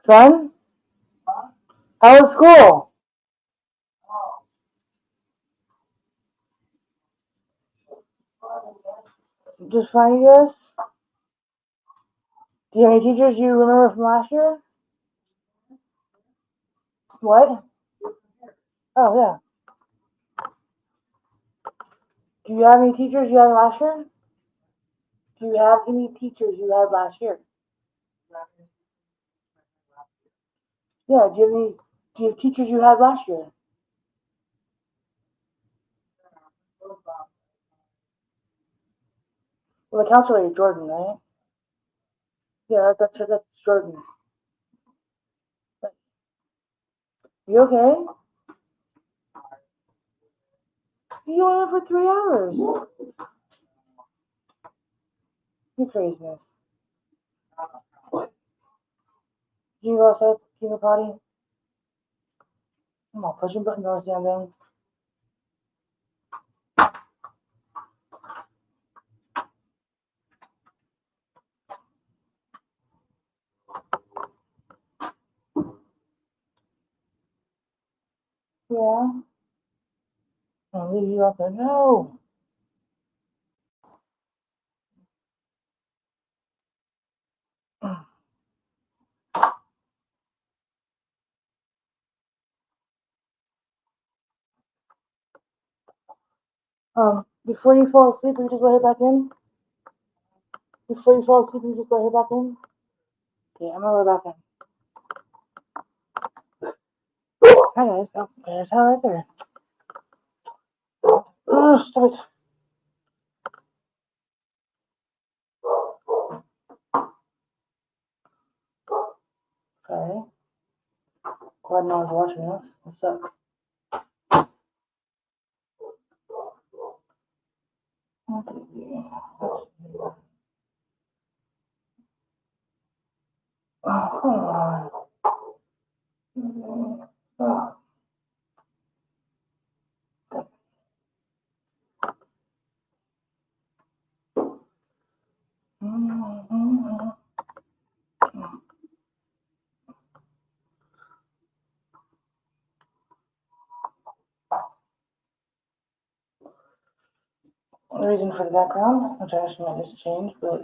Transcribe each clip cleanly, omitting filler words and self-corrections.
Son? How was school? Just fine, you guys? Do you have any teachers you remember from last year? What? Oh, yeah. Do you have any teachers you had last year? Do you have any teachers you had last year? Yeah, do you have teachers you had last year? Well, the counselor is Jordan, right? Yeah, that's Jordan. You okay? You went in for 3 hours. You craziness. Did you go outside, keep a potty? Come on, pushing buttons on this damn thing. Yeah. I'll leave you out there. No. Before you fall asleep, will you just let it back in? Before you fall asleep, will you just let it back in? Okay, I'm gonna let it back in. Hi guys. Oh, there's hell right there. Oh, stop it. Sorry. Glad no one's watching us. What's up? Oh, come on. Oh. The reason for the background, which I actually might just change, but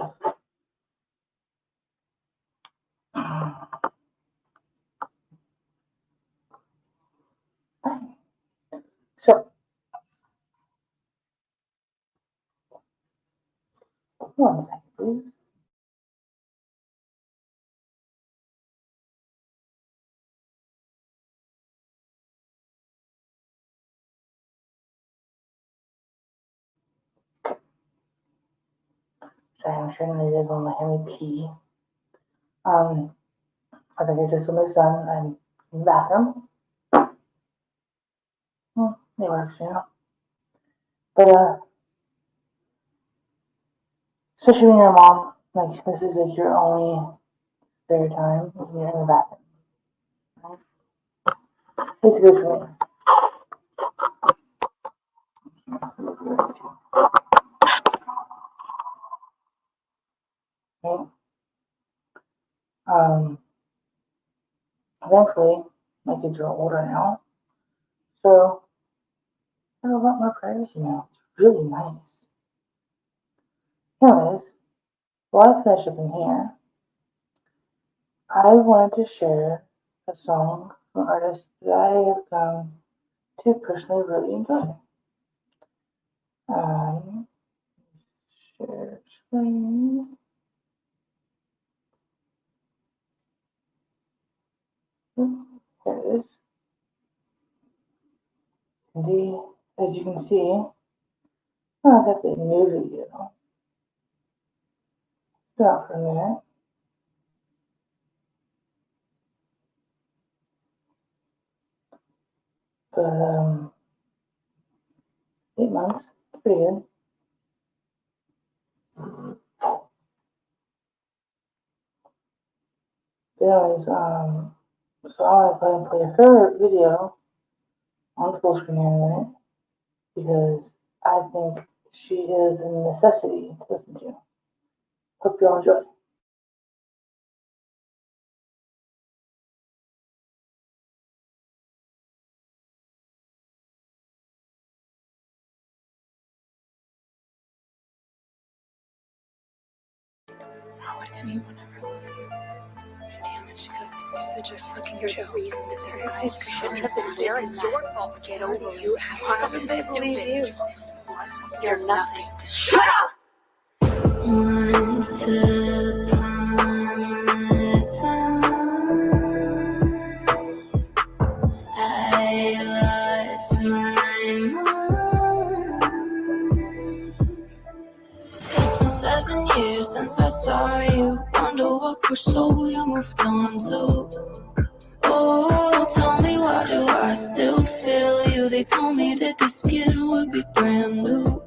so one second, please. Sorry, I'm sharing the video on my MEP. I think I just with my son. I'm in the bathroom. It works, you know. But especially when you're a mom, like this is like your only spare time when you're in the bathroom. Right? It's good for me. Right? Thankfully, my kids are older now, so I have a lot more privacy now. It's really nice. Anyways, while I finish up in here, I wanted to share a song from an artist that I have come to personally really enjoy. Share screen. There it is. As you can see, oh, that's a new video. Stop for a minute. But 8 months, pretty good. But anyways, so I want to play a favorite video on full screen here in a minute because I think she is a necessity to listen to. Hope you all enjoy. How would anyone ever love you? Damn it, Chica, because you're such a fucking You're the reason that they're guys shouldn't have been wearing that. It's your fault. Get over it. You Why would they believe you? You're nothing. Shut up! Once upon a time, I lost my mind. It's been 7 years since I saw you. Wonder what pursuit you moved on to. Oh, tell me, why do I still feel you? They told me that the skin would be brand new,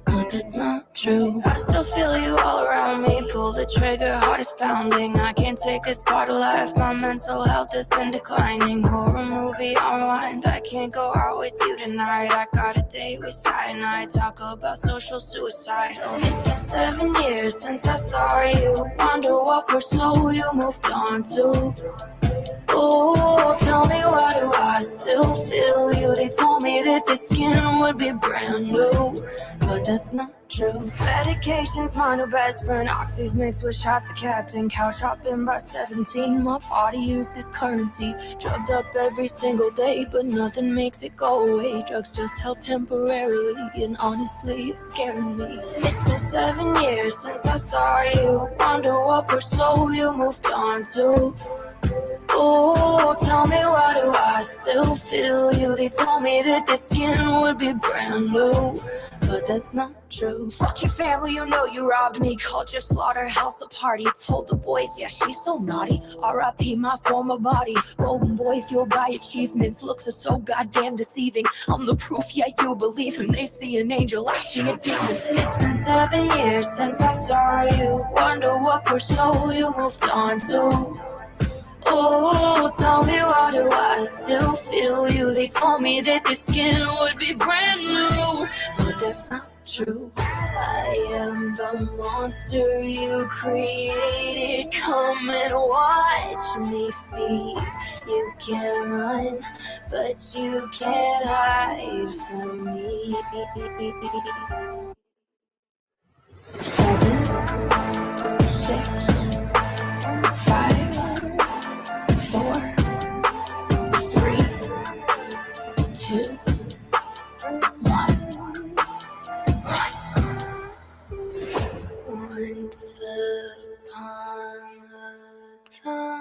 but that's not true. I still feel you all around me. Pull the trigger, heart is pounding. I can't take this part of life. My mental health has been declining. Horror movie unwind. I can't go out with you tonight. I got a date with cyanide. Talk about social suicide. Oh, it's been 7 years since I saw you. Wonder what pursuit you moved on to. Oh, tell me, why do I still feel you? They told me that the skin would be brand new, but that's not true. Medication's my new best friend. Oxy's mixed with shots of Captain. Couch hopping by 17. My body used this currency. Drugged up every single day, but nothing makes it go away. Drugs just help temporarily, and honestly, it's scaring me. It's been 7 years since I saw you. Wonder what pursuit you moved on to. Oh, tell me, why do I still feel you? They told me that the skin would be brand new, but that's not true. Fuck your family, you know you robbed me. Called your slaughterhouse a party. Told the boys, yeah, she's so naughty. R.I.P. my former body. Golden boy fueled by achievements. Looks are so goddamn deceiving. I'm the proof, yeah, you believe him. They see an angel, I see a demon. It's been 7 years since I saw you. Wonder what pursuit you moved on to. Oh, tell me, why do I still feel you? They told me that the skin would be brand new, but that's not true. I am the monster you created. Come and watch me feed. You can run, but you can't hide from me. 7, 6, 5, 4, 3, 2, 1. Once upon a time.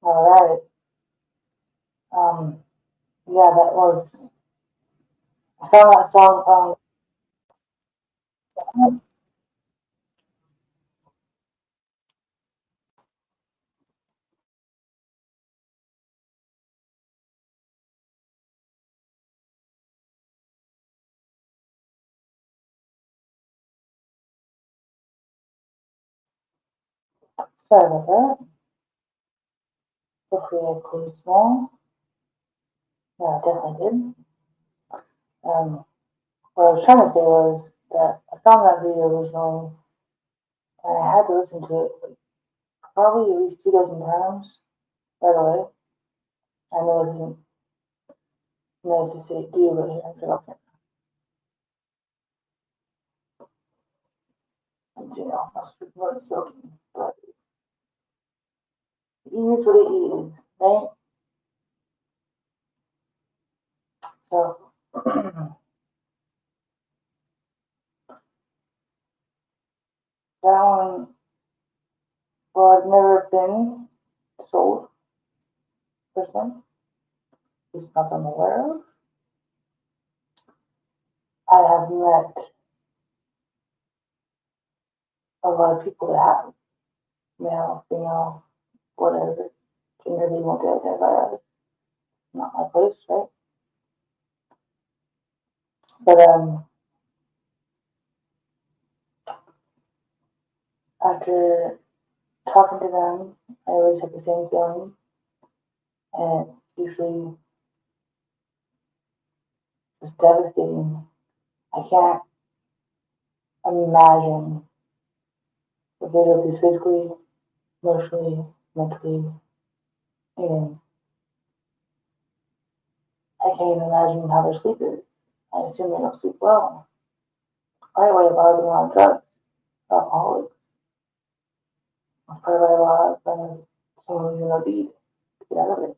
Alright. Yeah, that was. I found that song sorry about that. Hopefully I closed small. Yeah, I definitely did. What I was trying to say was that I found that video recently and I had to listen to it like, probably at least 2 dozen times right away. I know it isn't nice to say do, but here I'm joking. You know, I was more joking, but it is what it is, right? So, that one, well, I've never been sold person, at least not that I'm aware of. I have met a lot of people that have, male, female, whatever gender they want to identify as. Not my place, right? But after talking to them, I always have the same feeling, and it's usually just devastating. I can't imagine what they go through physically, emotionally, mentally, and I can't even imagine how their sleep is. assume they don't sleep well. Probably why a lot of them are on drugs, alcoholics. That's probably why a lot of them some need to get out of it.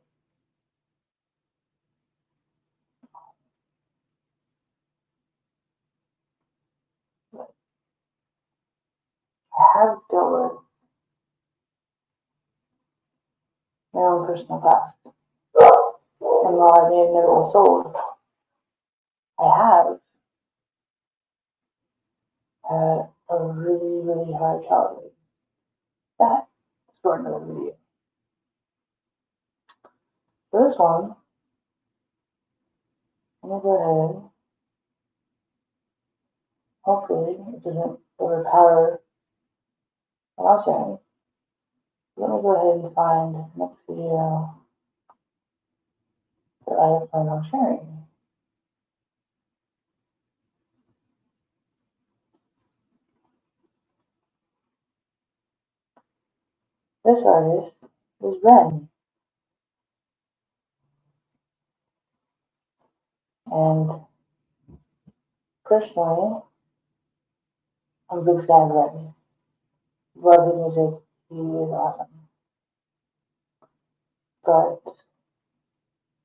I have dealt with my own personal past. And while I may have never been sold, I have had a really, really hard childhood. That is for another video. For this one, I'm going to go ahead. Hopefully, it doesn't overpower what I'm saying. Let me go ahead and find the next video that I plan on sharing. This artist is Ren. And personally, I'm a big fan of Ren. Love his music. He is awesome. But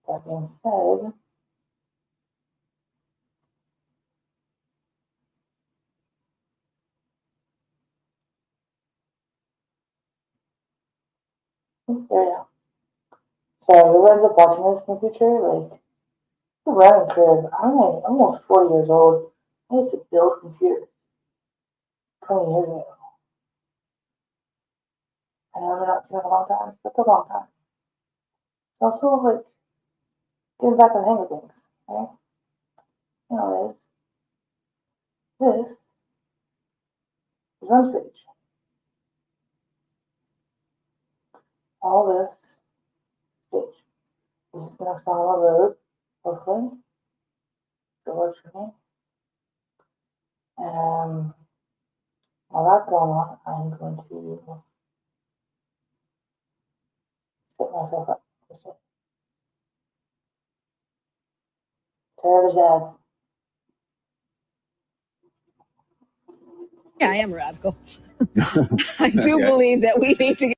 that being said, there we go. So who ends up watching this in the future? Like, the learning curve. I'm like almost 40 years old. I used to build computers 20 years ago. I know they're not taking a long time, but it's a long time. So I'm sort of like getting back in the hang of things, right? You know, this is one stage. All this stage. This is the next time on the road, hopefully. It works for me. And while that's going on, I'm going to set myself up for this. Tara's dad. Yeah, I am radical. I do believe that we need to get.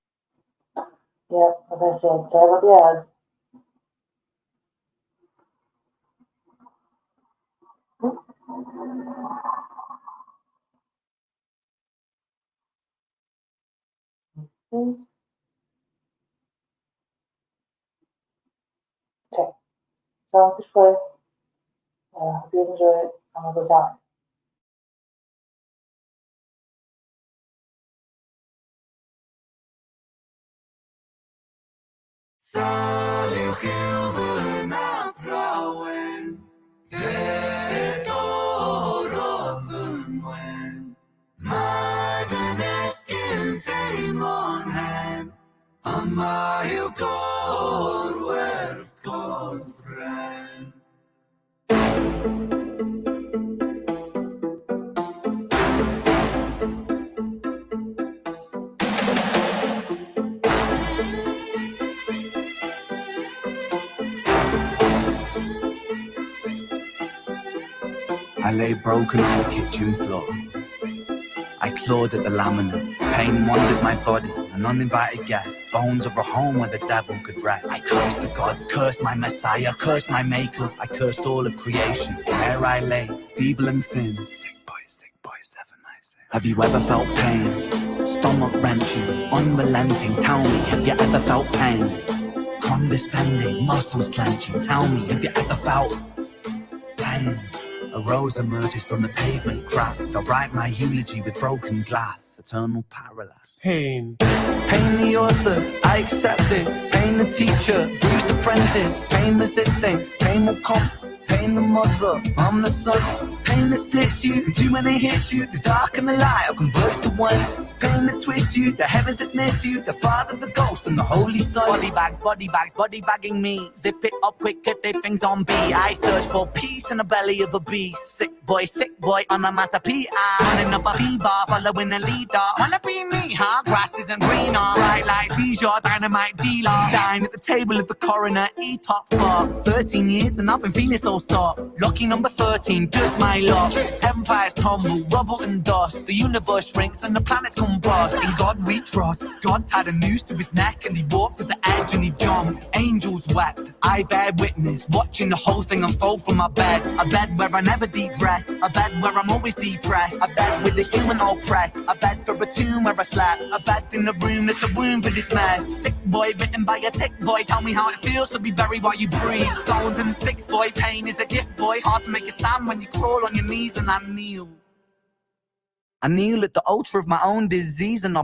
Yep, as I said, sorry about the ads. Okay, so this way, hope you enjoy it. I'm gonna go down. Salig huvudet throwen, det orothen when, Maiden eskin teim on hand, on my god werf god friend. I lay broken on the kitchen floor. I clawed at the laminate. Pain wandered my body, an uninvited guest. Bones of a home where the devil could rest. I cursed the gods, cursed my messiah, cursed my maker. I cursed all of creation. There I lay, feeble and thin. Sick boy, 7 nights. Have you ever felt pain? Stomach wrenching, unrelenting. Tell me, have you ever felt pain? Condescending, muscles clenching. Tell me, have you ever felt pain? A rose emerges from the pavement cracks. I'll write my eulogy with broken glass. Eternal parallax. Pain. Pain the author, I accept this. Pain the teacher, bruised apprentice. Pain was this thing, pain will come. Pain the mother, I'm the son. Pain Pain that splits you, and too many hits you. The dark and the light will converge to one. Pain that twists you, the heavens dismiss you. The Father, the Ghost, and the Holy Son. Body bags, body bagging me. Zip it up quick, get their things on B. I search for peace in the belly of a beast. Sick boy, on a matter P.I. Running up a P-bar, following a leader. Wanna be me, huh? Grass isn't greener. Bright light seizure, dynamite dealer. Dine at the table of the coroner, E-top for 13 years and I've been feeling so stuck. Lucky number 13, just my luck. Empires tumble, rubble and dust. The universe shrinks and the planets combust. In God we trust. God tied a noose to his neck and he walked to the edge and he jumped. Angels wept, I bear witness, watching the whole thing unfold from my bed. A bed where I never deep rest, a bed where I'm always depressed, a bed with the human oppressed, a bed for a tomb where I slept, a bed in the room that's a womb for this mess. Sick boy bitten by a tick boy, tell me how it feels to be buried while you breathe. Stones and sticks boy, pain is a gift boy, hard to make a stand when you crawl on your knees and I kneel. I kneel at the altar of my own disease and I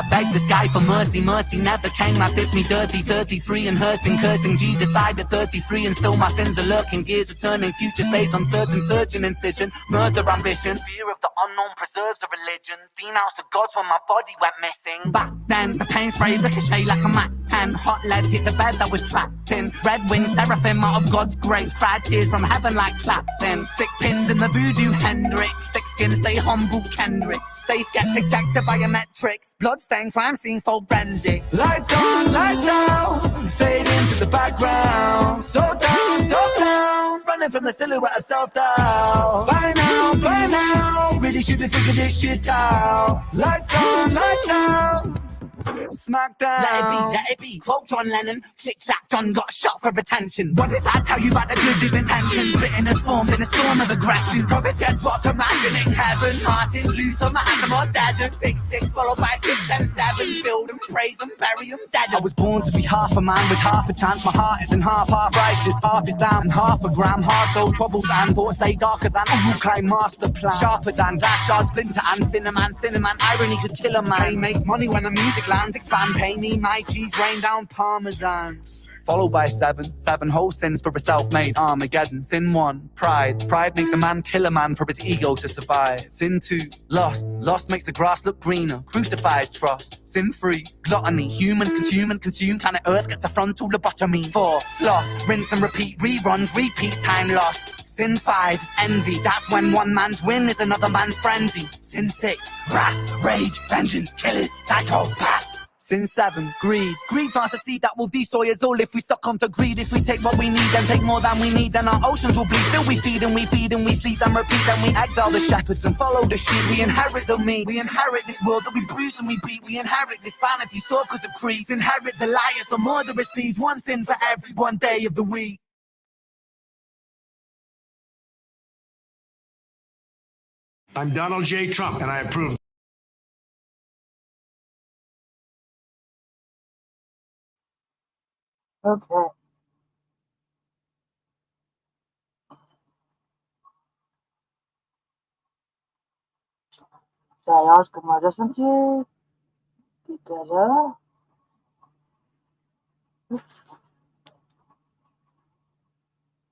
beg the sky for mercy, mercy never came. I did me dirty, 33 and hurting, cursing. Jesus died at 33 and still my sins are lurking. Gears are turning, future stays uncertain, surgeon incision, murder ambition. Fear of the unknown preserves a religion. Denounced the gods when my body went missing. Back then, the pain spray ricochet like a Mac 10. Hot lead hit the bed that was trapped in. Red wings, seraphim out of God's grace. Cried tears from heaven like Clapton. Stick pins in the voodoo Hendrix. Thick skin, stay humble Kendrick. Stay skeptic, check the biometrics. Bloodstained crime scene forensic. Lights on, lights out. Fade into the background. So down. Running from the silhouette of self-doubt. By now. Really should have figured this shit out. Lights on, lights out. Smackdown. Let it be. Quote John Lennon. Click clack, John got shot for attention. What does that tell you about the good of intentions? Bitterness formed in a storm of aggression. Prophets get dropped, imagining heaven. Martin Luther, Mahatma, dead. 6-6 followed by 6 and 7. Build and praise and bury them dead. I was born to be half a man with half a chance. My heart isn't half righteous, half is down and half a gram. Heart those troubles and thoughts stay darker than a Rukai master plan. Sharper than glass shards, splinter and cinnamon. Irony could kill a man. He makes money when the music lands. Expand, pay me my cheese, rain down parmesan. Followed by 7 whole sins for a self-made Armageddon. Sin 1, pride makes a man kill a man for his ego to survive. Sin 2, lust makes the grass look greener. Crucified trust. Sin 3, gluttony, humans consume and consume. Planet Earth gets a frontal lobotomy. 4, sloth, rinse and repeat, reruns, repeat, time lost. Sin 5, envy, that's when one man's win is another man's frenzy. Sin 6, wrath, rage, vengeance, killers, psychopath. Sin 7, greed plants a seed that will destroy us all if we succumb to greed. If we take what we need and take more than we need, then our oceans will bleed. Still we feed and we sleep and repeat. Then we exile the shepherds and follow the sheep. We inherit the meat, we inherit this world that we bruise and we beat. We inherit this vanity, circles of creeds. Inherit the liars, the murderous thieves. One sin for every one day of the week. I'm Donald J. Trump, and I approve. Okay. Sorry, I was good more adjustments here. Because,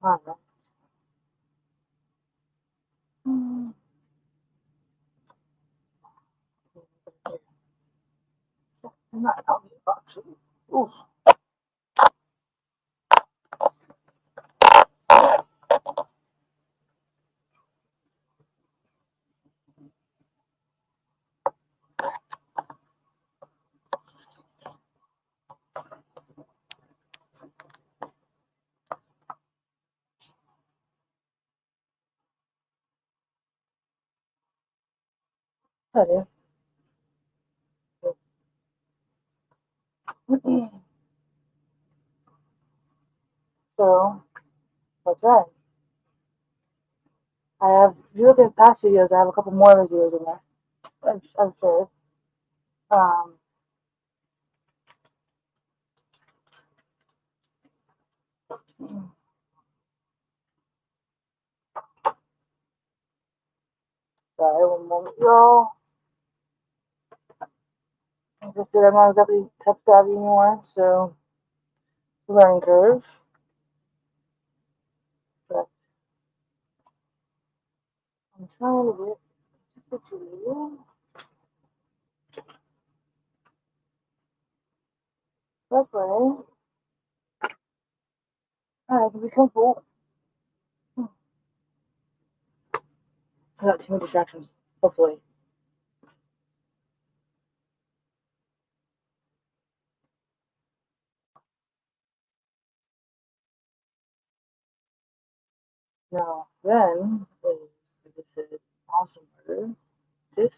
alright. Not help me, actually. Oof. That is. So, that's right. I have, if you look at past videos, I have a couple more videos in there. I'm sure. Um, sorry, one moment, y'all. Like I said, I'm not exactly tech savvy anymore, so learning curve. But I'm trying to get situated. That's right. I can be comfortable. Without too many distractions, hopefully. Now, then, is, like I said, awesome murder. Just,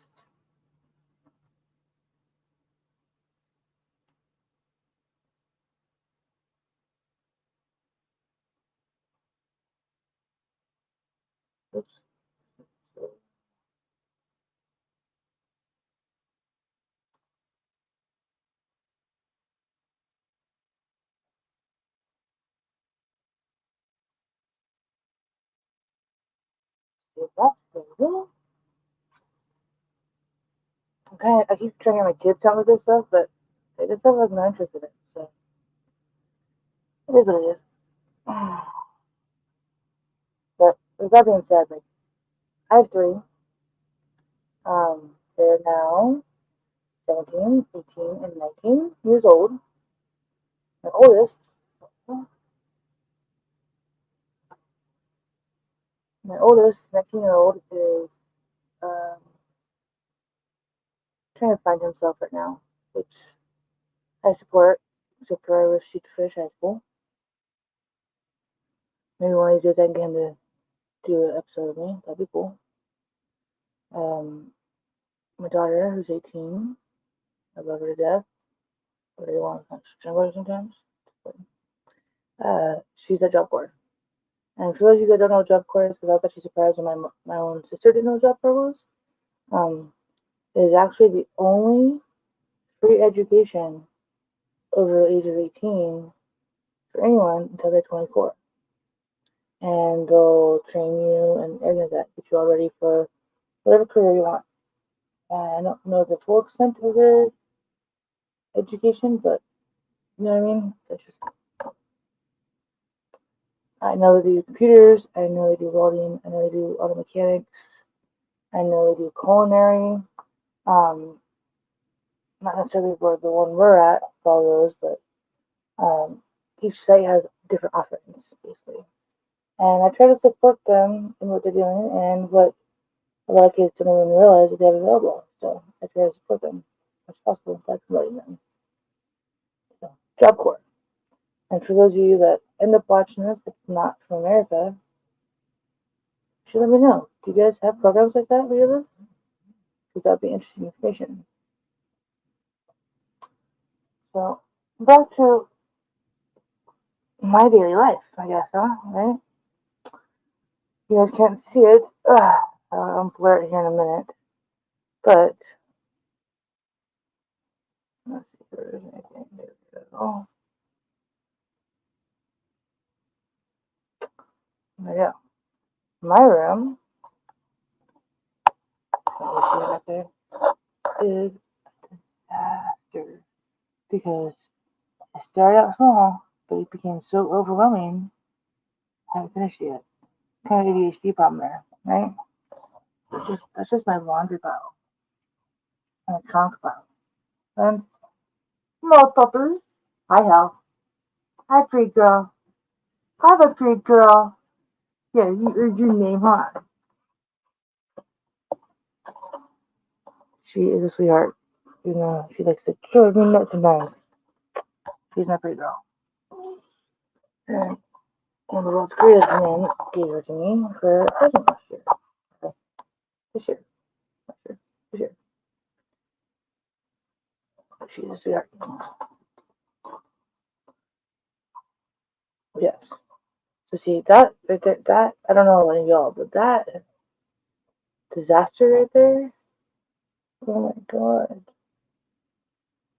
oops, so, if that's the okay, I keep trying to get my kids out with this stuff, but they just have like no interest in it. So it is what it is. But with that being said, like I have three. They're now 17, 18, and 19 years old. My oldest, my oldest 19-year-old is um, trying to find himself right now, which I support. Except for I wish he'd finish high school. Maybe one of these days I can get him to do an episode of me. That'd be cool. My daughter, who's 18, I love her to death. But I want to strangle her sometimes. But, she's at Job Corps. And for those of you that don't know what Job Corps is, because I was actually surprised when my own sister didn't know what Job Corps was, it is actually the only free education over the age of 18 for anyone until they're 24. And they'll train you and everything like that, get you all ready for whatever career you want. And I don't know the full extent of their education, but you know what I mean? That's just, I know they do computers, I know they do welding, I know they do auto mechanics, I know they do culinary. Um, Not necessarily for the one we're at, all those, but each site has different offerings, basically. And I try to support them in what they're doing and what a lot of kids don't even realize that they have available. So I try to support them as possible by promoting them. So, Job Corps. And for those of you that end up watching this, it's not from America, you should let me know. Do you guys have programs like that where you live? Because that would be interesting information. So, back to my daily life, I guess, huh? Right? You guys can't see it. I'll blur it here in a minute. But, let's see if there is anything. There we go. There we go. My room, you see it right there, is a disaster. Because it started out small, but it became so overwhelming, I haven't finished it yet. Kind of ADHD problem there, right? That's just my laundry pile and a trunk pile. And small puppers. Hi, Hal. Hi, pretty girl. Hi, the pretty girl. Yeah, you heard your name, huh? She is a sweetheart. You know, she likes to kill me nuts sometimes. She's my pretty girl. And one of the world's greatest men gave her to me for a present last year. Okay. This year. Last year. This year. She's a sweetheart. Yes. So see, that, I don't know any of y'all, but that disaster right there, oh my god.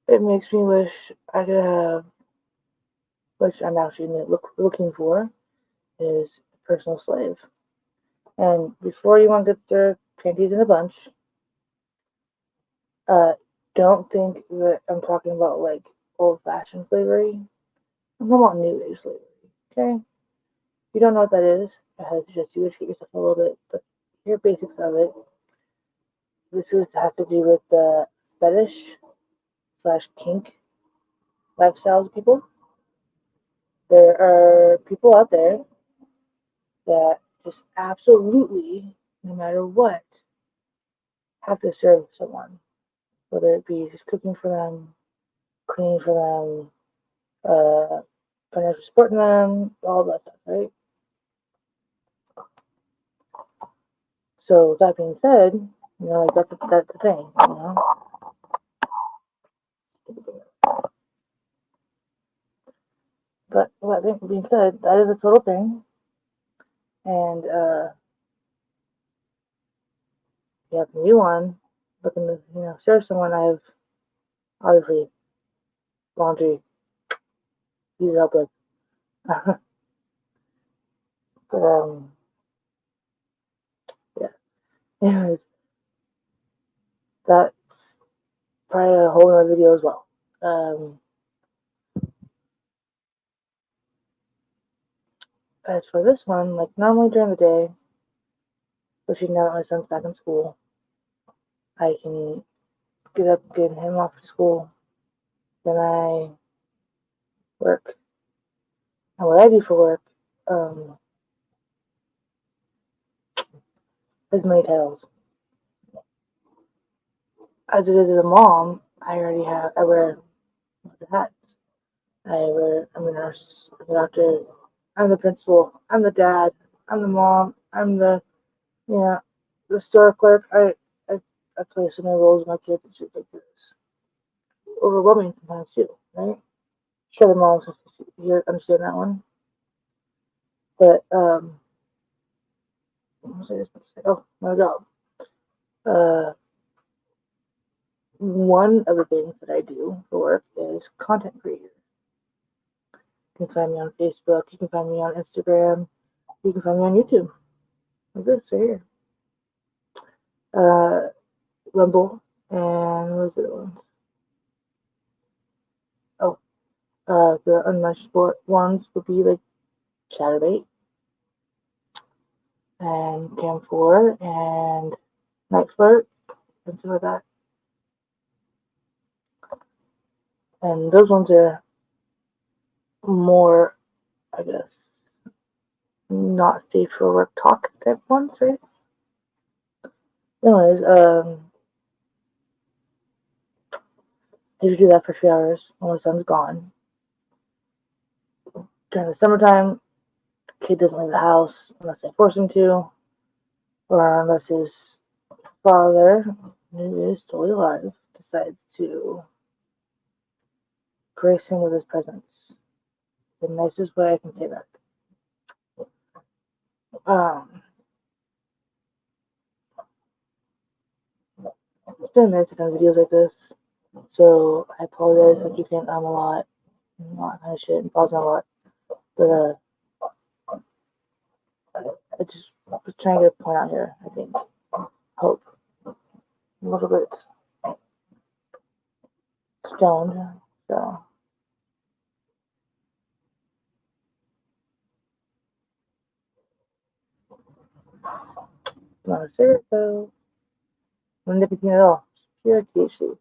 It makes me wish I could have, which I'm actually looking for, is a personal slave. And before you want to get their panties in a bunch, don't think that I'm talking about like old-fashioned slavery. I'm talking about new age slavery. Okay? You don't know what that is, I suggest you educate yourself a little bit, but here, basics of it. This has to do with the fetish / kink lifestyles of people. There are people out there that just absolutely, no matter what, have to serve someone, whether it be just cooking for them, cleaning for them, financial supporting them, all that stuff, right? So that being said, like that's the thing, But that being said, that is a total thing, and you have a new one looking to serve someone. I have obviously laundry, use help with, but yeah. Anyways, that's probably a whole other video as well. As for this one, like normally during the day, especially now that my son's back in school, I can get up, get him off to school, then I work. And what I do for work is many titles. As it is as a mom, I wear the hats. I'm a nurse, I'm a doctor, I'm the principal, I'm the dad, I'm the mom, I'm the store clerk. I play so many roles with my kids. It's ridiculous. Overwhelming sometimes too, right? Sure, the moms here understand that one, but what was I just supposed to say? Oh, my job. One of the things that I do for work is content creator. You can find me on Facebook. You can find me on Instagram. You can find me on YouTube. Like this right here. Rumble, and what was the other one? Oh, the unmentionable ones would be like Chatterbait and Cam4 and Night Flirt and stuff like that. And those ones are more, I guess, not safe for work talk type ones, right? Anyways, I usually do that for 3 hours when my son's gone. During the summertime, the kid doesn't leave the house unless I force him to, or unless his father, who is totally alive, decides to grace him with his presence. The nicest way I can say that. It's been a minute since I've done videos like this, so I apologize if I keep saying a lot, and all that kind of shit, and pausing a lot. But I just was trying to get a point out here, I think. Hope. A little bit stoned, so. Not a cigarette though. No nicotine at all. Pure THC.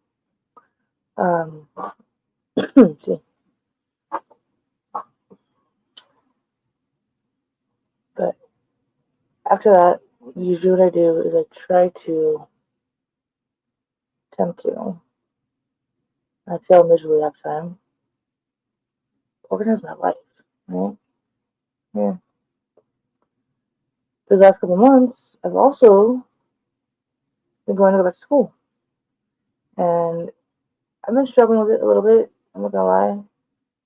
See. But after that, usually what I do is I try to attempt to, I fail miserably half the time, organize my life, right? Yeah. For the last couple months, I've also been going to go back to school. And I've been struggling with it a little bit, I'm not gonna lie.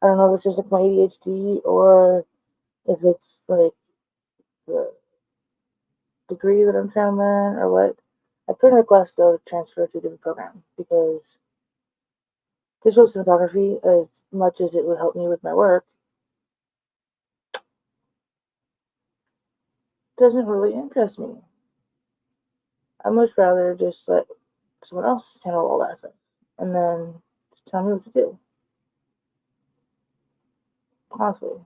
I don't know if it's just like my ADHD or if it's like the degree that I'm trying to learn or what. I put in a request to transfer to a different program because digital cinematography, as much as it would help me with my work, doesn't really interest me. I'd much rather just let someone else handle all that stuff and then just tell me what to do. Honestly.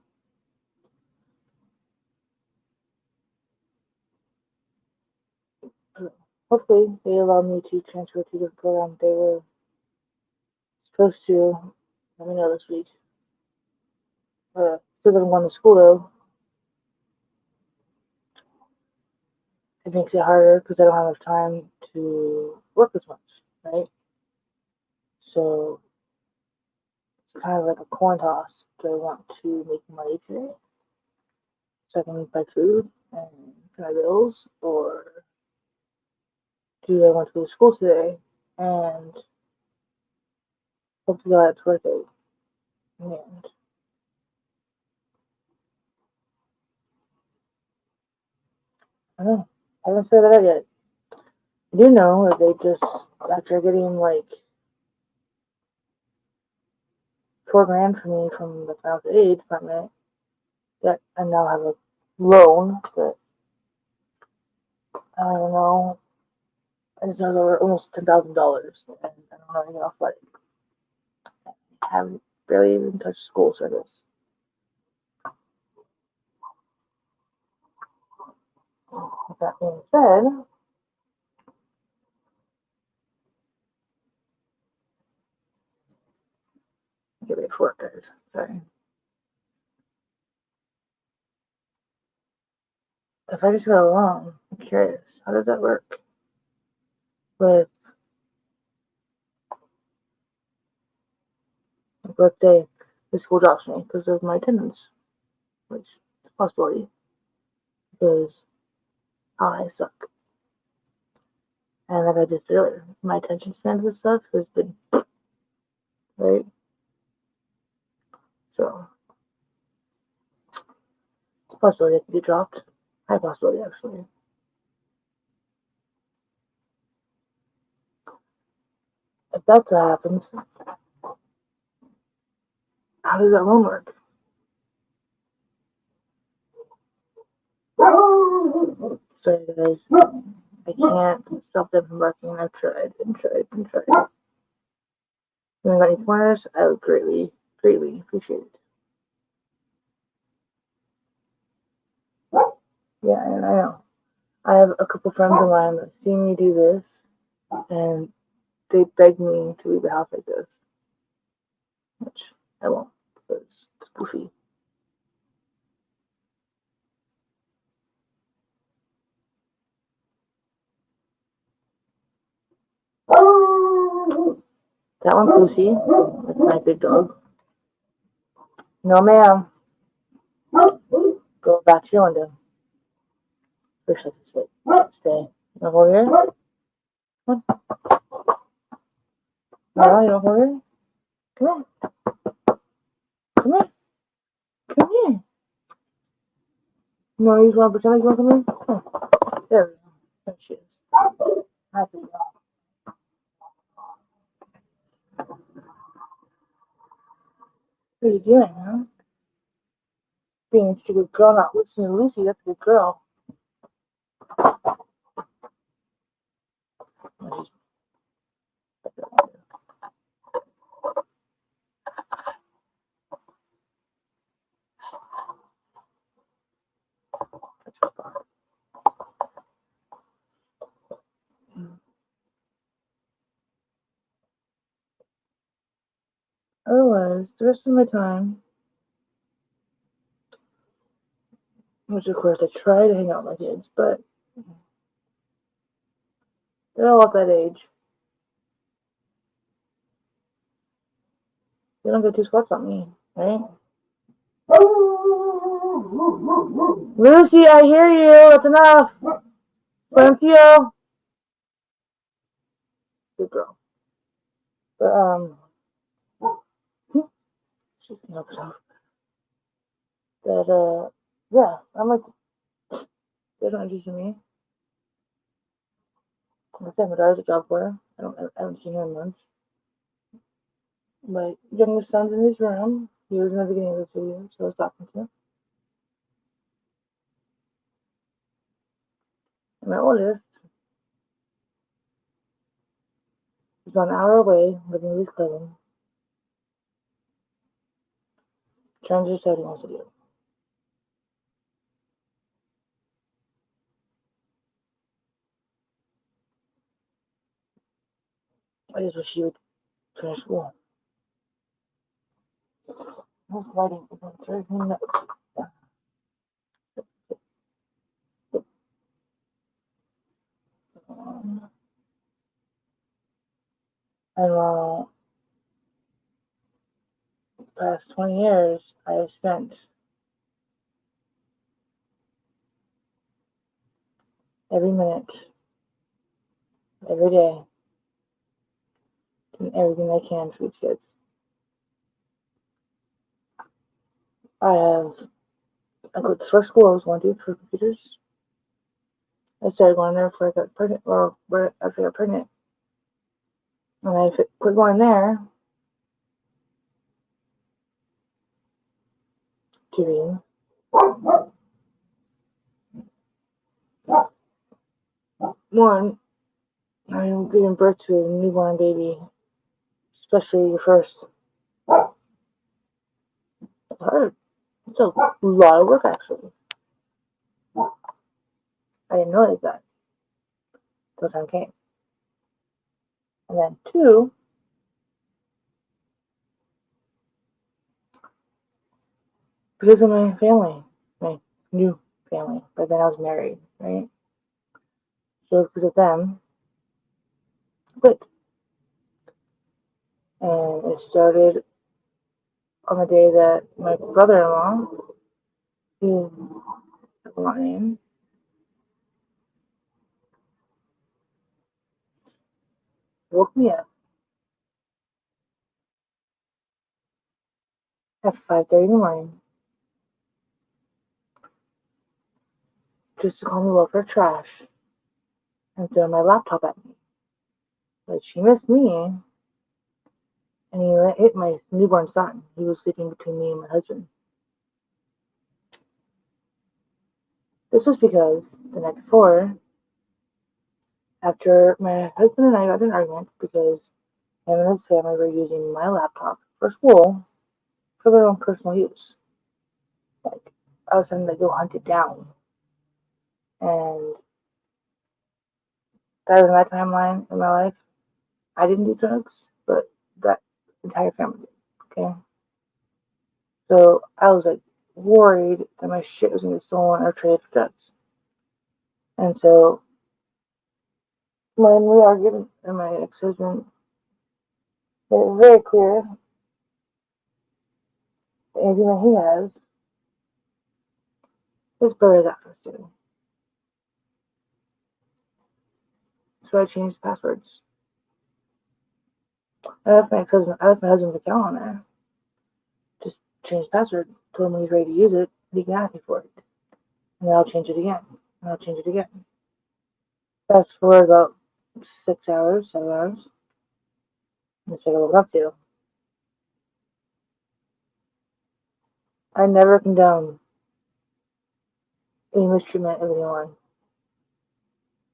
hopefully they allow me to transfer to the program they were supposed to. Let me know this week. Still doesn't go to school though. It makes it harder because I don't have enough time to work as much, right? So it's kind of like a coin toss. Do I want to make money today so I can buy food and pay my bills, or do I want to go to school today and hopefully that's worth it? And I don't know. I haven't figured that out yet. I do know that they just, after getting like $4,000 for me from the financial aid department, that I now have a loan that I don't even know. I just know it's over almost $10,000, and I don't know anything else about it. I haven't barely even touched school service. With that being said, get ready for work, guys. Sorry. If I just go along, I'm curious, how does that work with, let's say, the school drops me because of my attendance, which is a possibility, because I suck. And like I just said earlier, my attention span for stuff has been, right? So, it's a possibility I could get dropped. High possibility, actually. If that's what happens, how does that loan work? Sorry, guys. I can't stop them from barking. I've tried and tried and tried. If you got any pointers, I would greatly, greatly appreciate it. Yeah, and I know. I have a couple friends of mine that see me do this, and they beg me to leave the house like this, which I won't, because it's goofy. That one's Lucy. That's my big dog. No, ma'am. Go back to your window. First, let's sit. Stay. You wanna go over here? Come on. No, you don't go over here? Come on. Come here. Come here. No, you just want to pretend like you want to come in? Oh, there we go. There she is. Happy dog. What are you doing, huh? Being such a good girl, not listening to Lucy. That's a good girl. Otherwise, the rest of my time, which of course I try to hang out with my kids, but they're all at that age. They don't get two squats on me, right? Lucy, I hear you. That's enough. Thank you. Good girl. But she's help herself. That yeah, I'm like, they don't interest in me. I'm saying my daughter's a job for her. I haven't seen her in months. My youngest son's in his room. He was in the beginning of this video, so I was talking to him. And my oldest is about an hour away, living with his cousin, trying to decide what he wants to do. I just wish she would finish school. Who's lighting? There's no. And the past 20 years, I have spent every minute, every day, doing everything I can for these kids. I quit the first school I was going to for computers. I started going there before I got pregnant, or right after I got pregnant. And I quit going there to be one, I'm giving birth to a newborn baby, especially your first. It's hard. It's a lot of work, actually. I didn't notice that until time came. And then two, because of my family, my new family. But then I was married, right? So because of them, I quit. And it started on the day that my brother-in-law, who I will not name, woke me up at 5:30 in the morning just to call me welfare trash and throw my laptop at me. But she missed me, and he hit my newborn son. He was sleeping between me and my husband. This was because the night before, after my husband and I got in an argument because him and his family were using my laptop for school for their own personal use. Like, I was having to go hunt it down. And that was my timeline in my life. I didn't do drugs, but that entire family did. Okay? So I was like worried that my shit was gonna get stolen or traded for drugs. And so when we argued, and my ex-husband made it very clear that anything that he has, his brother has access to. So I changed passwords. I left my husband's account on there. Just changed the password. Told him when he's ready to use it, he can ask me for it. And then I'll change it again. And I'll change it again. Fast forward about 6 hours, 7 hours. That's what I woke up to. I never condone any mistreatment of anyone.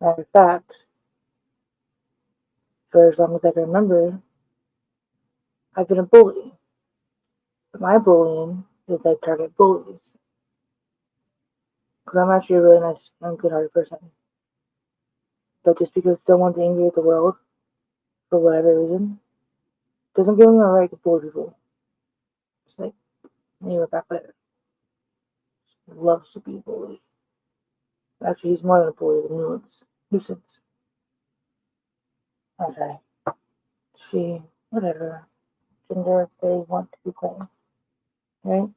Matter of fact, for as long as I can remember, I've been a bully. But my bullying is I target bullies. Because I'm actually a really nice and good-hearted person. But just because someone's angry at the world, for whatever reason, doesn't give them the right to bully people. It's like, anyway, back later. Loves to be bullied. Actually, he's more than a bully, a nuisance. Okay. She, whatever, gender they want to be claimed. Right?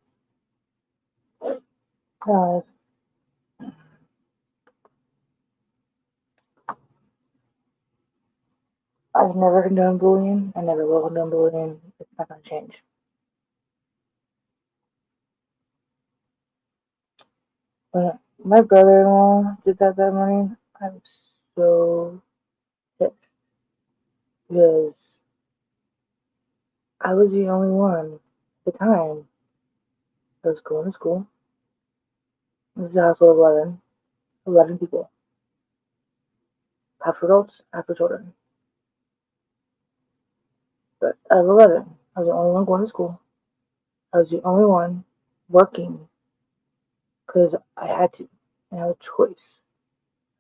I've never condoned bullying. I never will condone bullying. It's not going to change. When my brother-in-law did that morning, I was so pissed because I was the only one at the time that was going to school. This is a household of 11 people. Half adults, half children. But out of 11, I was the only one going to school. I was the only one working because I had to. I had a choice.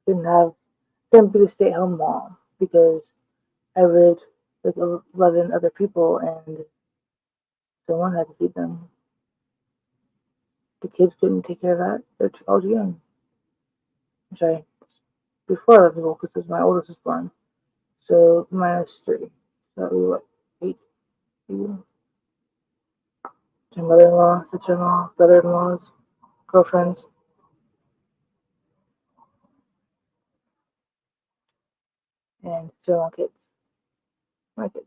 Didn't be a stay-at-home mom because I lived with 11 other people, and someone had to feed them. The kids couldn't take care of that. They're too all too young. I'm sorry, before 11 people, because this is my oldest was born. So minus 3. So we were 8 people. My mother-in-law, sister-in-law, brother-in-laws, girlfriends. And still kids. My kids.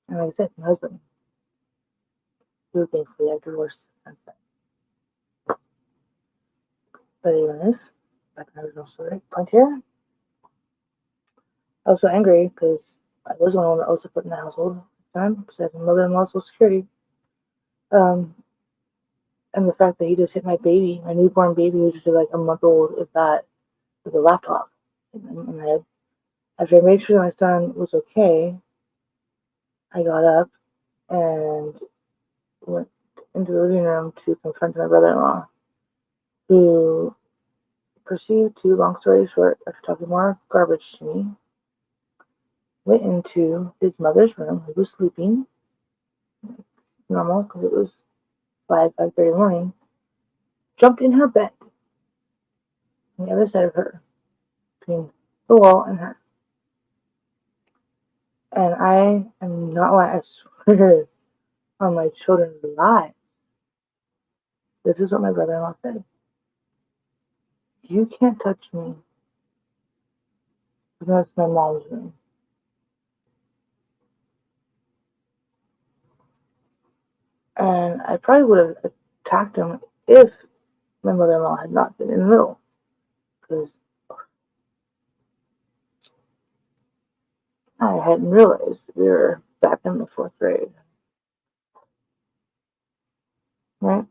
And like I said, my husband. Who thankfully I divorced since then. But anyways, back to my original story. Point here. I was so angry because I was the one that also put in the household at the time, because I had my mother-in-law Social Security. And the fact that he just hit my baby, my newborn baby, who was just like a month old, if that, with a laptop in my head. After I made sure my son was okay, I got up and went into the living room to confront my brother-in-law, who proceeded to, long story short, after talking more garbage to me, went into his mother's room, who was sleeping, normal, because it was 5:30 in the morning, jumped in her bed on the other side of her, between the wall and her. And I am not lying, I swear on my children's lives. This is what my brother-in-law said. You can't touch me. Because that's my mom's room. And I probably would have attacked him if my mother-in-law had not been in the middle. Because I hadn't realized we were back in the 4th grade. Right?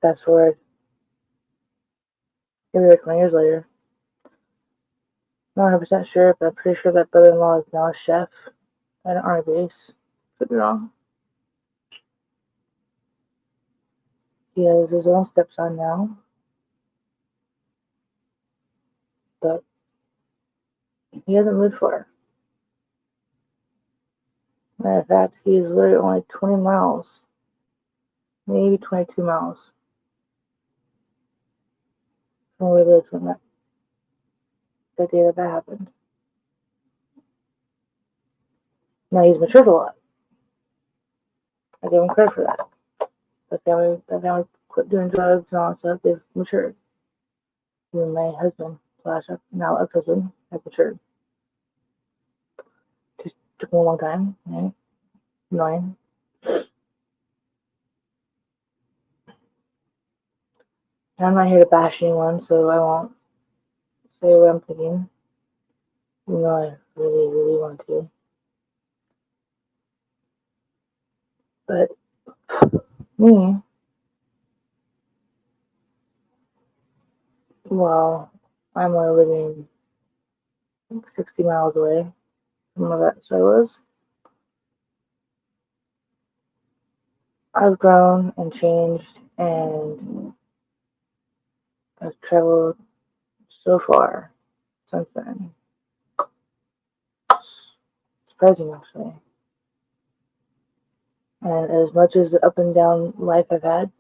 Fast forward, maybe like 20 years later. Not 100% sure, but I'm pretty sure that brother-in-law is now a chef at an army base. Could be wrong. He has his own stepson now. But he hasn't moved far. Matter of fact, he is literally only 20 miles, maybe 22 miles from where he lives when that day that happened. Now he's matured a lot. I give him credit for that. The family quit doing drugs and all that stuff. They've matured. Even my husband slash now ex-husband has matured. Just took me a long time, right? Annoying. And I'm not here to bash anyone, so I won't say what I'm thinking. Even though I really, really want to. But me, well, I'm only living 60 miles away from where that store was. I've grown and changed, and I've traveled so far since then. Surprising, actually. And as much as the up and down life I've had,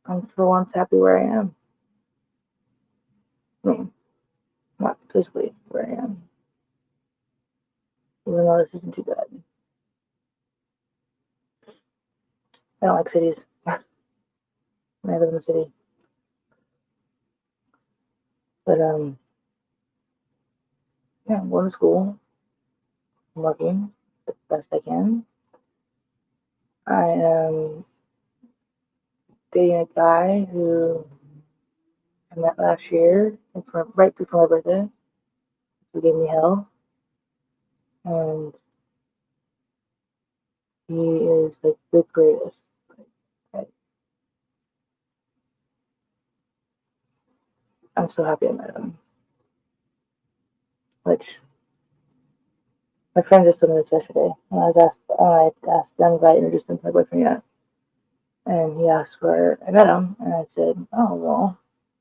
I'm for once happy where I am. I mean, not physically where I am, even though this isn't too bad. I don't like cities. I live in the city. But, yeah, I'm going to school. I'm working the best I can. I am dating a guy who I met last year, right before my birthday. He gave me hell. And he is like the greatest. Like, I'm so happy I met him. Which My friend just told me this yesterday, and I asked them if I introduced him to my boyfriend yet. And he asked where I met him, and I said, oh, well,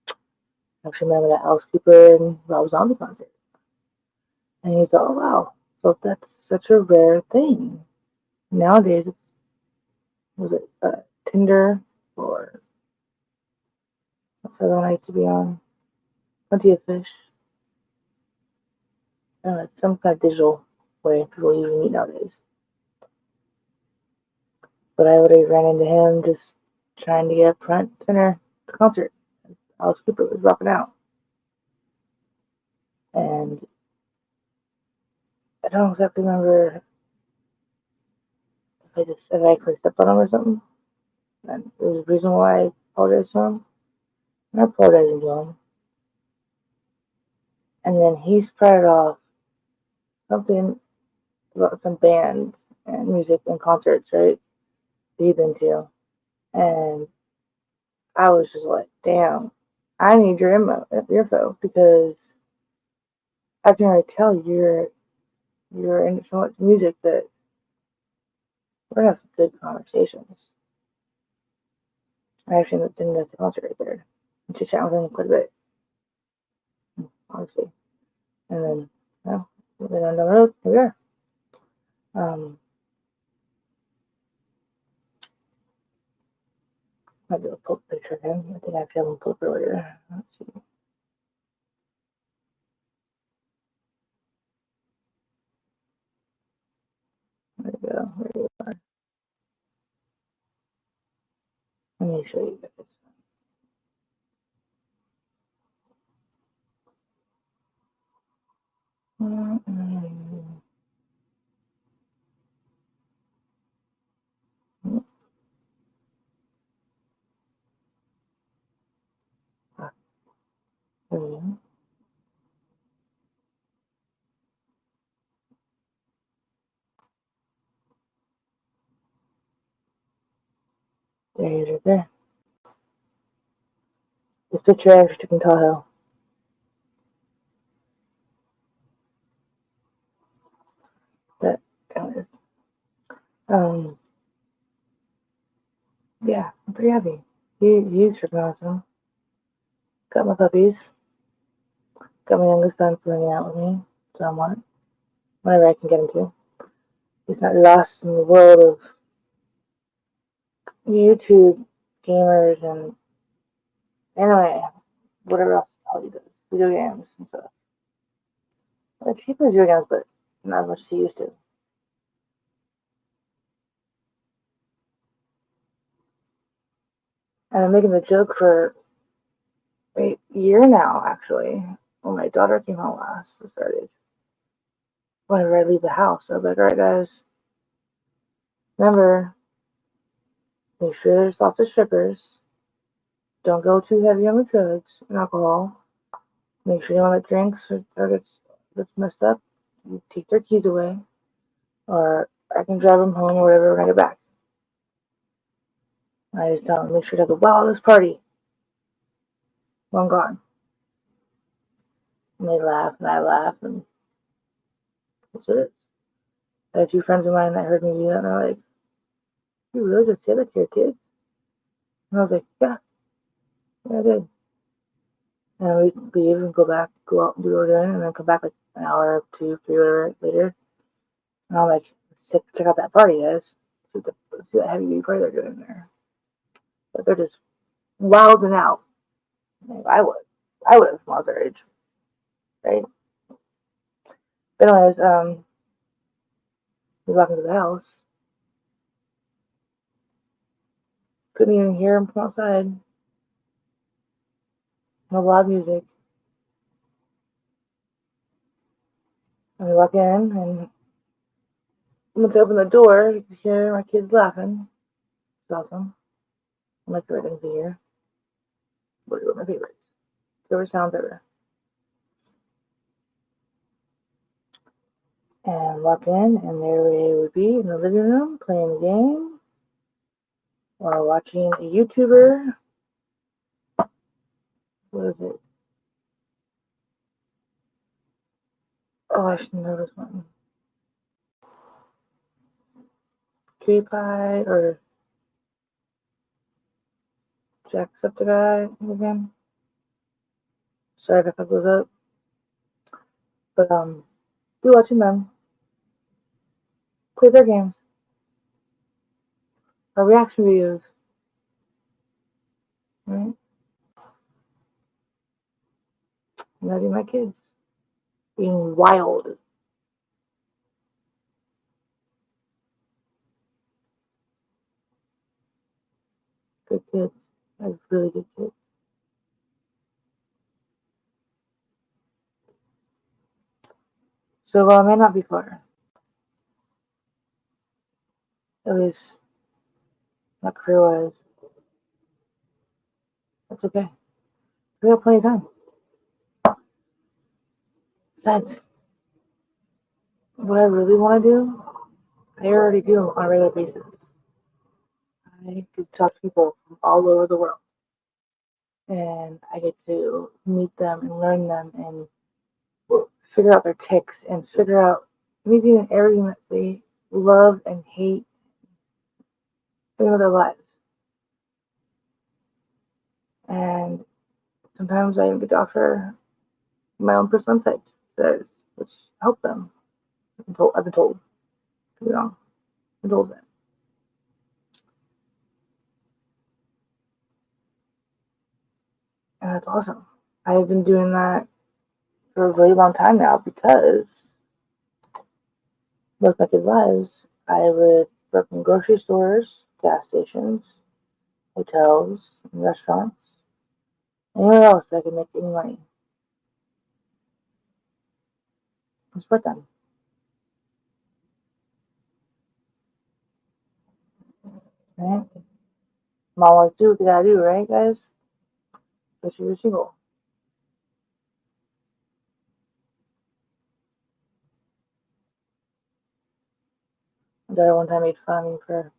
I actually met him at a housekeeper in Rob Zombie concert. And he thought, oh, wow, so that's such a rare thing. Nowadays, was it Tinder or what's the other one I used to be on? Plenty of Fish. It's some kind of digital way people usually meet nowadays. But I already ran into him just trying to get front center to the concert. Alice Cooper was rocking out. And I don't exactly remember if I actually stepped on him or something. And there's a reason why I apologized to him. And I apologized to him. And then he started off something about some bands and music and concerts, right? That he'd been to. And I was just like, damn, I need your info because I can already tell you're into so much music that we're gonna have some good conversations. I actually ended up doing the concert right there. And chit chat with him quite a bit, honestly. And then, well, we went on down the road, here we are. Might do a post picture of him. I think I actually have him pulled up earlier. Let's see. There we go. There you are. Let me show you guys. There we go. There he is right there. This picture I actually took in Tahoe. That is. Um, yeah, I'm pretty happy. He's freaking awesome. Got my puppies. Got my youngest son hanging out with me somewhat. Whenever I can get him to. He's not lost in the world of YouTube gamers and anime, whatever else he does, video games and stuff. Like, he plays video games, but not as much as he used to. And I'm making the joke for a year now, actually. When my daughter came home last, I started. Whenever I leave the house, I was like, alright, guys, remember, make sure there's lots of strippers. Don't go too heavy on the drugs and alcohol. Make sure you want to drinks or gets messed up. You take their keys away. Or I can drive them home or whatever when I get back. I just tell them, make sure to have the wildest party when I'm gone. And they laugh and I laugh and that's it. I had 2 friends of mine that heard me do that and they're like, you really just say that to your kids? And I was like, yeah, I did. And we leave and go out and do what we're doing and then come back like an hour, 2, 3, whatever later. And I'm like, check out that party, guys. See that heavy duty party they're doing there. But they're just wilding out. Like, I would have from their age, right? But anyways, we walk into the house. Couldn't even hear him from outside. No loud music. And we walk in and I went to open the door. You can hear my kids laughing. It's awesome. My favorite things to hear. What are my favorites? Favorite sounds ever. And walk in, and there they would be in the living room playing a game or watching a YouTuber. What is it? Oh, I should know this one. PewDiePie or Jacksepticeye again. Sorry if I fuck those up. But be watching them. Play their games. Or reaction videos. Right? And that'd be my kids. Being wild. Good kids. I have really good kids. So while I may not be far, at least not career-wise, that's okay. We have plenty of time. Besides, what I really want to do, I already do on a regular basis. I get to talk to people from all over the world. And I get to meet them and learn them and figure out their ticks and figure out anything and everything that they love and hate in their lives. And sometimes I even get to offer my own personal insights which help them. I've been told. To be wrong. I've been told that. And that's awesome. I've been doing that for a really long time now because most of my kids' lives, I would work in grocery stores, gas stations, hotels, and restaurants, anywhere else that I could make any money. And support them. Right? Mom always do what they gotta do, right, guys? Especially if you're single. My daughter one time made fun of me for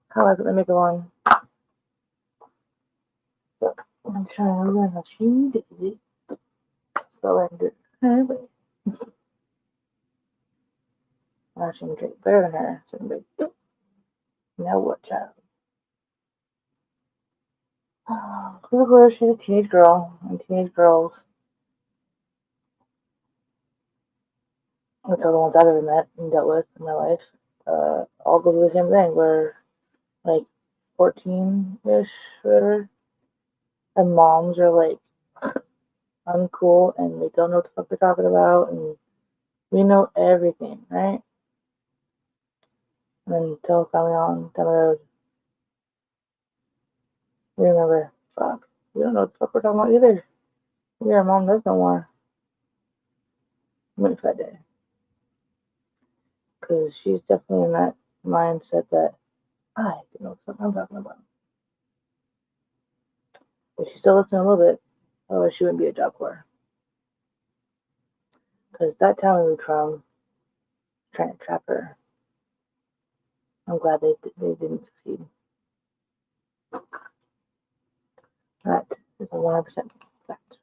how I put my makeup on. But I'm trying to learn how she did it. So I can do it her way. Now she can do it better than her. So I'm like, now what, child? Of course, she's a teenage girl, and teenage girls, that's all the ones I've ever met and dealt with in my life, all go through the same thing, where, like, 14-ish, whatever, and moms are, like, uncool, and they don't know what the fuck they're talking about, and we know everything, right? And then until finally on down the road, we remember, fuck, we don't know what the fuck we're talking about either. Maybe our mom does know more. I'm waiting for that day. Because she's definitely in that mindset that I don't know what the fuck I'm talking about. But she's still listening a little bit, otherwise she wouldn't be a job corps. Because that town we moved from, trying to trap her, I'm glad they didn't succeed. That is a 100% fact.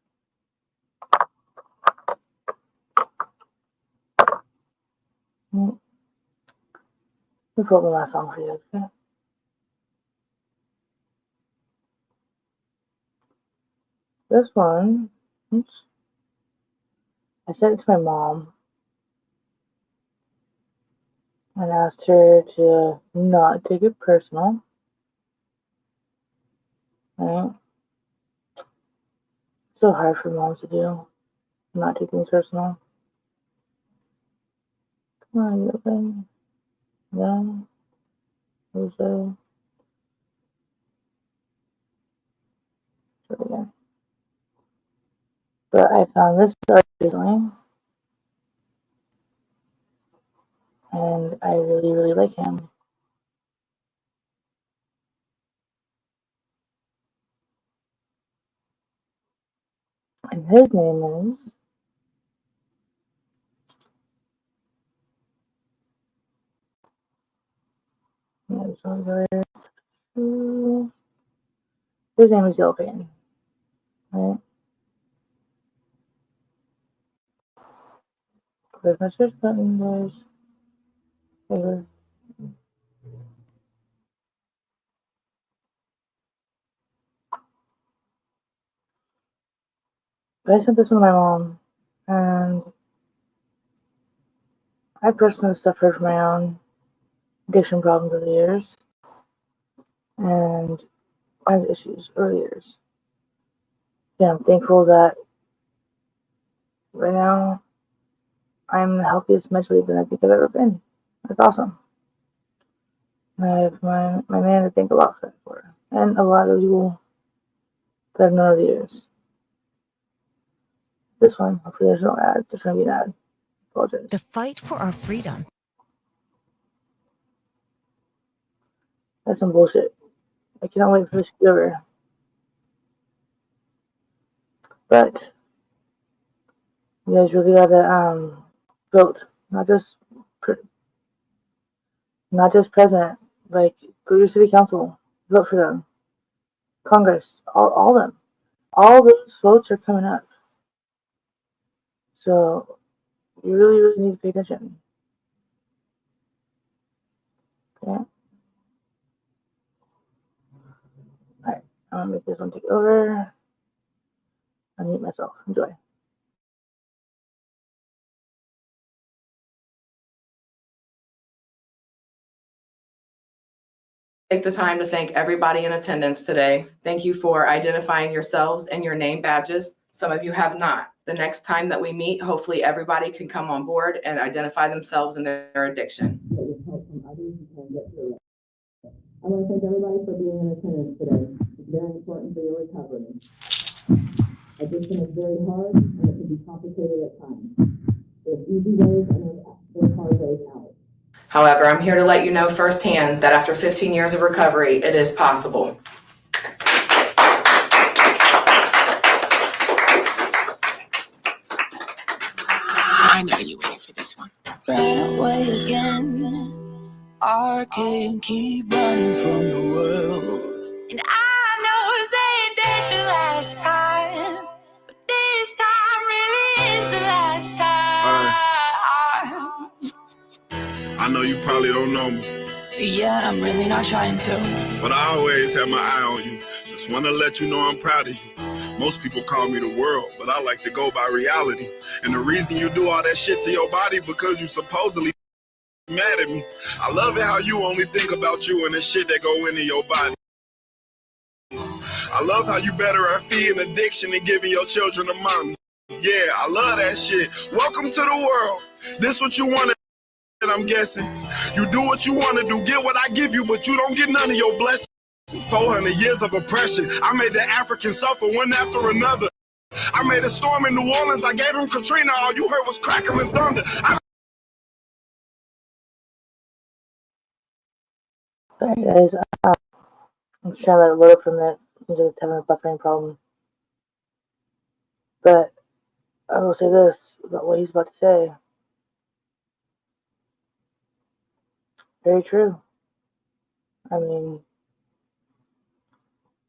Let me pull up the last song for you, okay? This one, oops, I sent it to my mom and asked her to not take it personal. Right? It's so hard for moms to do, not take things personal. Come on, you open. No. So again. But I found this artist recently, and I really, really like him. And his name is his name is Yellowfan, right? Where's my search button? There's I sent this one to my mom, and I personally suffered from my own addiction problems over the years, and I had issues over the years. Yeah, I'm thankful that right now I'm the healthiest mentally that I think I've ever been. That's awesome. I have my man to thank a lot for that for, and a lot of people that I've known over the years. This one, hopefully there's no ad. There's gonna be an ad. Apologize. The fight for our freedom. That's some bullshit. I cannot wait for this to be over. But you guys really gotta vote, not just president. Like, go to your city council, vote for them. Congress, all of them. All those votes are coming up. So you really, really need to pay attention. Okay. Alright, I'm gonna make this one take over. Unmute myself. Enjoy. Take the time to thank everybody in attendance today. Thank you for identifying yourselves and your name badges. Some of you have not. The next time that we meet, hopefully everybody can come on board and identify themselves and their addiction. I want to thank everybody for being in attendance today. It's very important for your recovery. Addiction is very hard and it can be complicated at times. There's easy ways and there's hard ways out. However, I'm here to let you know firsthand that after 15 years of recovery, it is possible. I know you waiting for this one. Ran away again. I can't keep running from the world. And I know it ain't the last time, but this time really is the last time. I know you probably don't know me, Yeah, I'm really not trying to. but I always have my eye on you. Just want to let you know I'm proud of you. Most people call me the world, but I like to go by reality. And the reason you do all that shit to your body because you supposedly mad at me. I love it how you only think about you and the shit that go into your body. I love how you better at feeding addiction and giving your children a mommy. Yeah, I love that shit. Welcome to the world. This what you wanted, I'm guessing. You do what you want to do, get what I give you, but you don't get none of your blessings. 400 years of oppression. I made the Africans suffer one after another. I made a storm in New Orleans. I gave them Katrina. All you heard was crackling thunder. Sorry guys, I'm just trying to let it load from it. Seems like it's having a buffering problem. But I will say this about what he's about to say. Very true. I mean,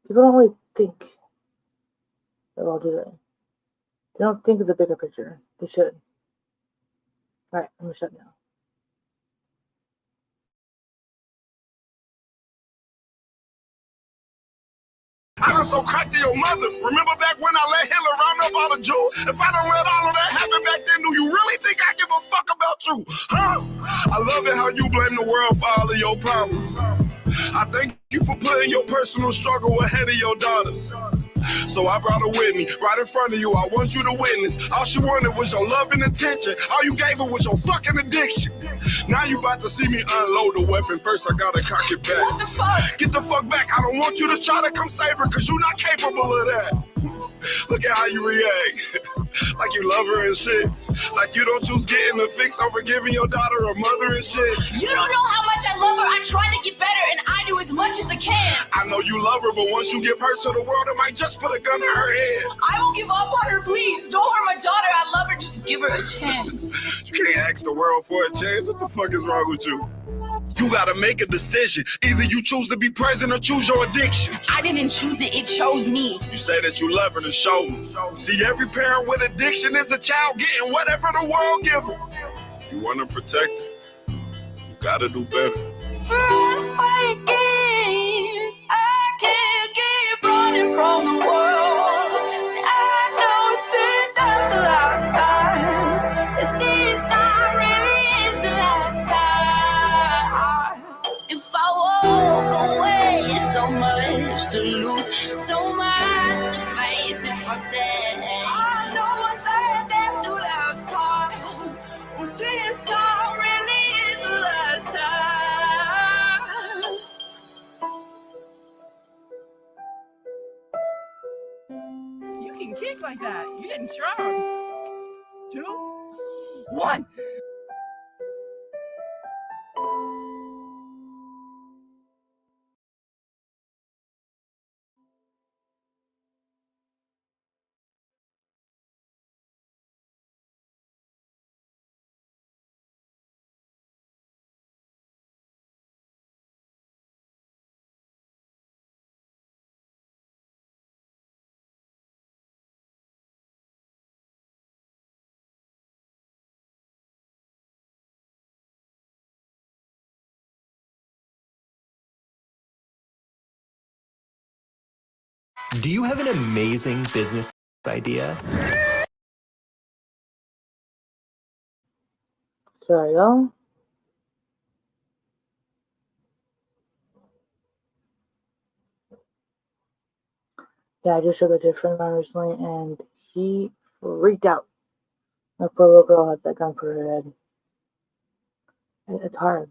people don't really think that well, do they? They don't think of the bigger picture. They should. Alright, I'm gonna shut now. I done so cracked to your mother. Remember back when I let Hitler round up all the Jews? If I done let all of that happen back then, do you really think I give a fuck about you? Huh? I love it how you blame the world for all of your problems. I thank you for putting your personal struggle ahead of your daughters. So I brought her with me, right in front of you. I want you to witness. All she wanted was your love and attention. All you gave her was your fucking addiction. Now you about to see me unload the weapon. First I gotta cock it back. What the fuck? Get the fuck back. I don't want you to try to come save her, cause you're not capable of that. Look at how you react. Like you love her and shit. Like you don't choose getting a fix over giving your daughter a mother and shit. You don't know how much I love her. I try to get better and I do as much as I can. I know you love her, but once you give her to the world, it might just put a gun to her head. I won't give up on her, please. Don't hurt my daughter. I love her. Just give her a chance. You can't ask the world for a chance. What the fuck is wrong with you? You gotta make a decision. Either you choose to be present or choose your addiction. I didn't choose it. It chose me. You say that you love her to show me. See, every parent with addiction is a child getting whatever the world gives them. You want to protect her, you gotta do better. I can't keep running from the world. I know it's not the last time. That this time really is the last time. If I walk away, so much to lose, so much to face if I stay. I know I said that the last time, but this time really is the last time. You can kick like that. You're getting strong. 2, 1. Do you have an amazing business idea? Sorry, y'all. Yeah, I just showed that to a friend of mine recently, and he freaked out. The poor little girl had that gun for her head. It's hard,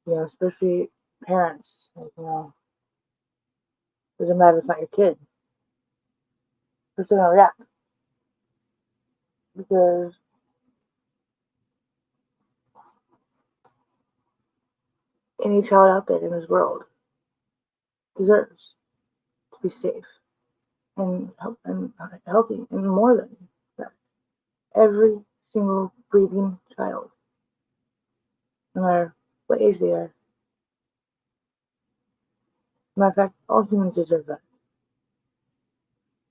especially parents. Doesn't matter if it's not your kid. They're still gonna react because any child out there in this world deserves to be safe and healthy, and more than that, every single breathing child, no matter what age they are. Matter of fact, all humans deserve that.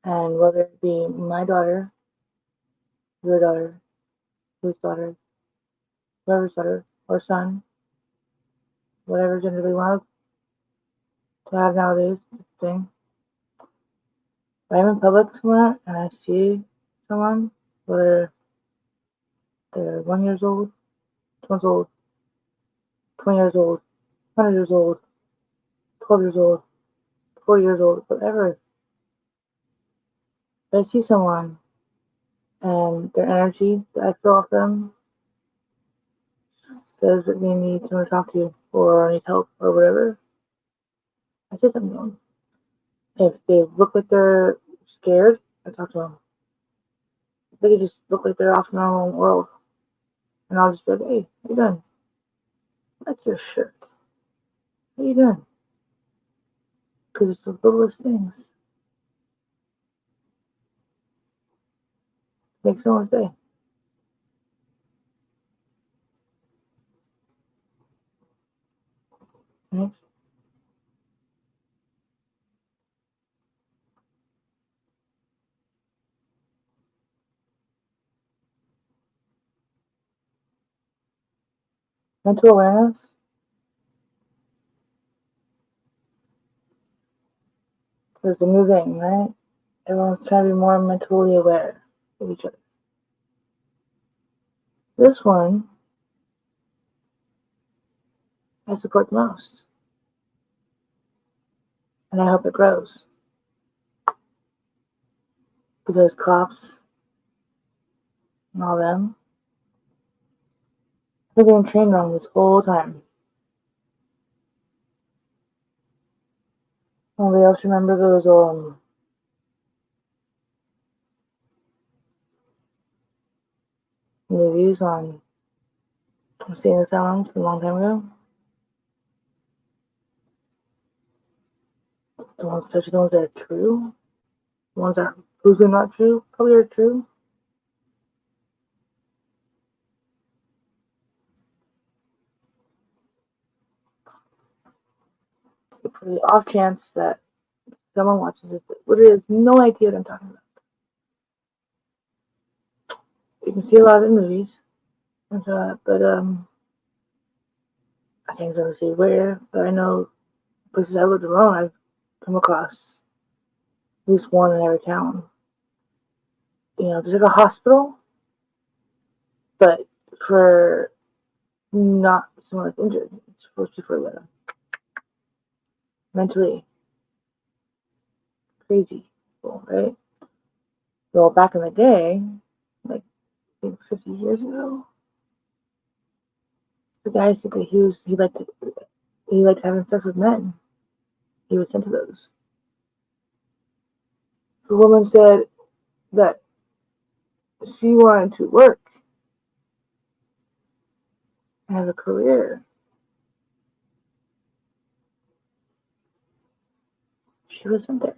And whether it be my daughter, your daughter, whose daughter, whoever's daughter, or son, whatever gender they want to have nowadays, thing. If I'm in public somewhere and I see someone, whether they're 1 year old, 2 months old, 20 years old, 100 years old, 12 years old, 40 years old, whatever, if I see someone and their energy that I feel off them says that they need someone to talk to or need help or whatever, I say something to them. If they look like they're scared, I talk to them. If they just look like they're off in their own world, and I'll just be like, hey, how you doing? That's your shirt. How you doing? Because it's the littlest things. Make someone's day. Right? Mental awareness is the new thing, right? Everyone's trying to be more mentally aware of each other. This one, I support the most. And I hope it grows. Because cops and all them, they've been trained wrong this whole time. Anybody else remember those movies on insane asylums from a long time ago? The ones, especially the ones that are true, the ones that are probably not true, probably are true. For the off chance that someone watches this that literally has no idea what I'm talking about. You can see a lot of the movies, And so, but I can't exactly say where, but I know places I lived alone, I've come across at least one in every town. You know, there's like a hospital, but for not someone that's injured. It's supposed to be for the mentally crazy people, right? Well, back in the day, like I think 50 years ago, the guy said that he liked having sex with men. He was sent to those. The woman said that she wanted to work and have a career. She was sent there.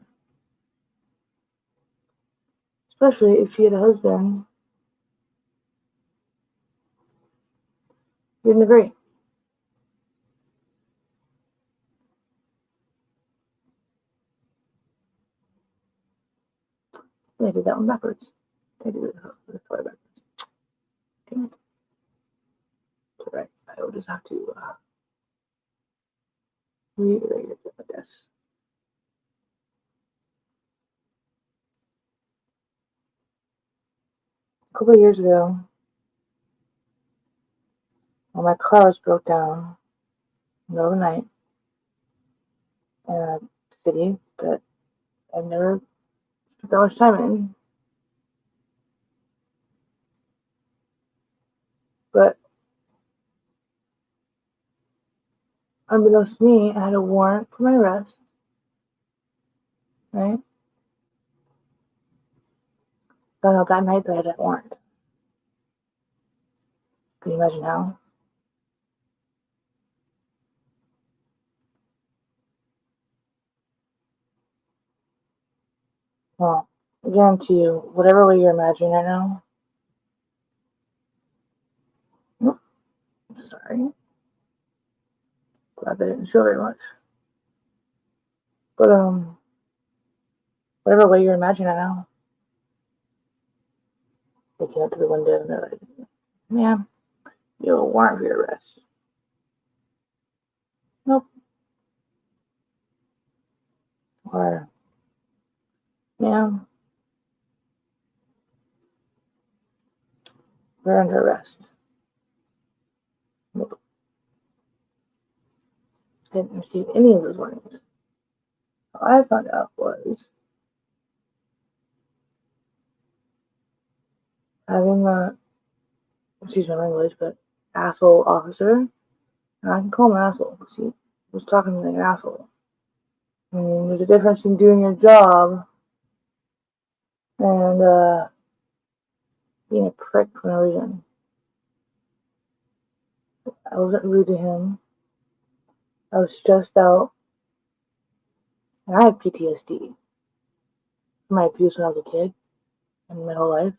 Especially if she had a husband who didn't agree. I did that one backwards. I did it this way backwards. Damn it. It's alright. I will just have to reiterate it, I guess. A couple of years ago, when my car was broke down in the middle of the night in a city that I've never spent that much time in, but unbeknownst to me, I had a warrant for my arrest, right? Found out that night that I had that warrant. Can you imagine how? Well, I guarantee you, whatever way you're imagining right now, sorry, glad that didn't show very much. But whatever way you're imagining right now, they came up to the window and they're like, "Ma'am, you have a warrant for your arrest." Nope. Or, "Ma'am, we're under arrest." Nope. Didn't receive any of those warnings. All I found out was having excuse my language, but asshole officer, and I can call him an asshole because he was talking to me like an asshole. I mean, there's a difference in doing your job and being a prick for no reason. I wasn't rude to him. I was stressed out, and I had PTSD from my abuse when I was a kid and my whole life.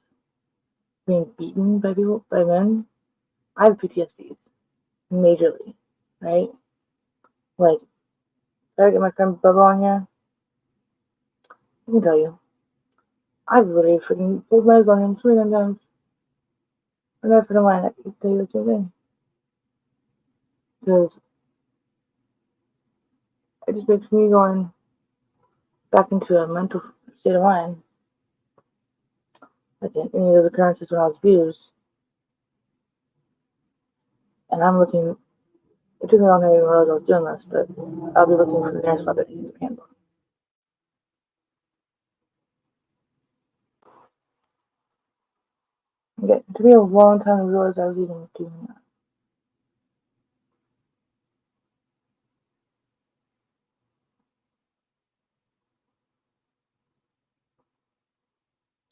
Being beaten by people, by men. I have PTSD, majorly, right? Like, if I get my friend Bubba on here, I can tell you, I've literally freaking pulled my eyes on him 3 times. And that's for mine, I can tell you the same thing. Because it just makes me going back into a mental state of mind. Like in any of those occurrences when I was abused. And I'm looking, it took me long to even realize I was doing this, but I'll be looking for the nearest mother to use the handbook. Okay, it took me a long time to realize I was even doing that.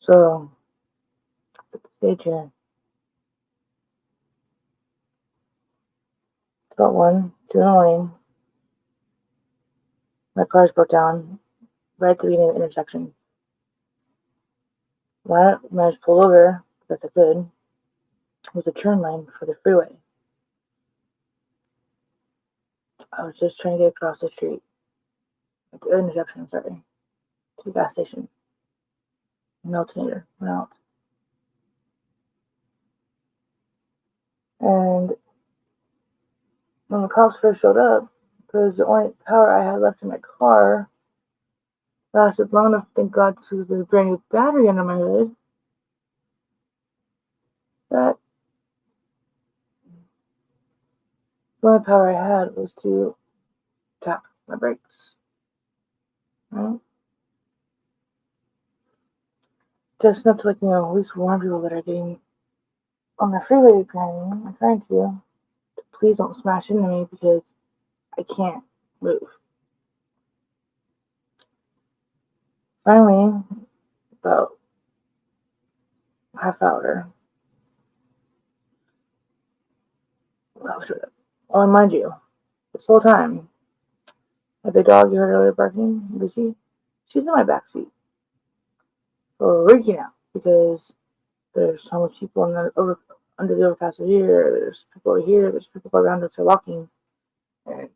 So, stay tuned. It's about 1, 2 in the morning. My car's broke down right at the beginning of the intersection. When I managed to pull over, because I could, was a turn lane for the freeway. I was just trying to get across the street. At the intersection, sorry. To the gas station. An alternator went out. when the cops first showed up, because the only power I had left in my car lasted long enough, thank God, to the brand new battery under my hood, that the only power I had was to tap my brakes. Right? Just enough to, like, at least warn people that are getting on the freeway behind me, I'm trying to please don't smash into me because I can't move. Finally, about half hour, well, and mind you, this whole time, the dog you heard earlier barking, Lucy, she's in my backseat, freaking out because there's so much people under the overpass over here, there's people over here, there's people around us are walking, and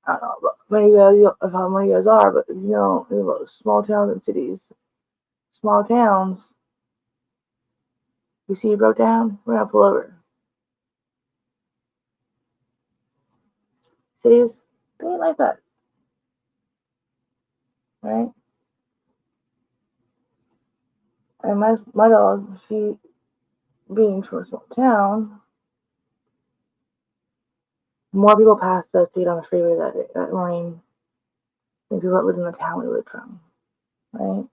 I don't know how many of you guys are, but small towns and cities, small towns, you see you broke down, we're gonna pull over. Cities, they ain't like that, right? And my dog, she being from a small town, more people passed us on the freeway that morning than people that lived in the town we lived from, right?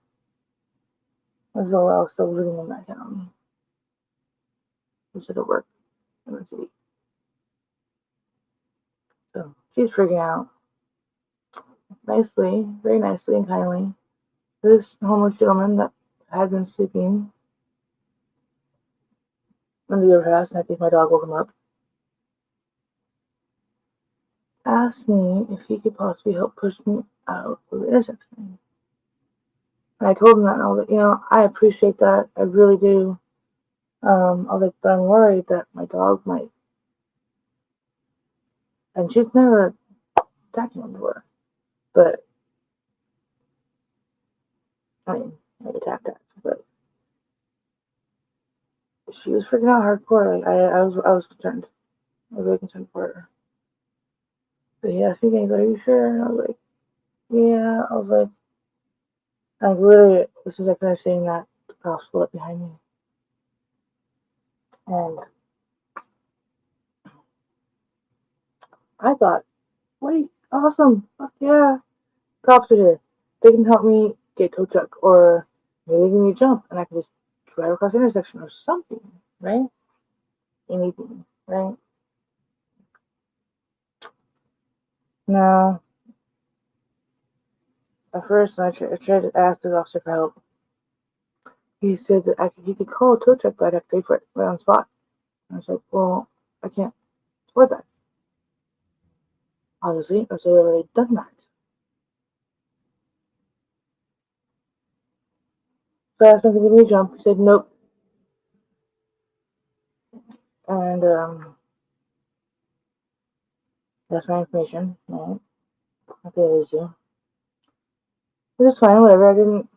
As though I was still living in that town instead of work in the city. So she's freaking out. Nicely, very nicely and kindly, this homeless gentleman that had been sleeping under the overpass, and I think my dog woke him up, asked me if he could possibly help push me out of the intersection. And I told him that, and I was like, I appreciate that. I really do. I was like, but I'm worried that my dog might. And she's never attacked him before. But, I mean, like attacked, but she was freaking out hardcore. Like, I was concerned. I was really concerned for her. But he asked me again, are you sure? And I was like, yeah. I was like, literally, as soon as I finished saying that, the cops pulled up behind me. And I thought, wait, awesome, fuck yeah, cops are here. They can help me get tow truck, or maybe they can me jump, and I can just drive across the intersection or something, right? Anything, right? No. At first, I tried to ask the officer for help. He said that he could call a tow truck, but I'd have to pay for it right on the spot. And I was like, well, I can't afford that. Obviously, or so I've already done that. So I asked him to give me a jump. He said nope. And that's my information, right? Okay, that is you. It was fine, whatever. I didn't.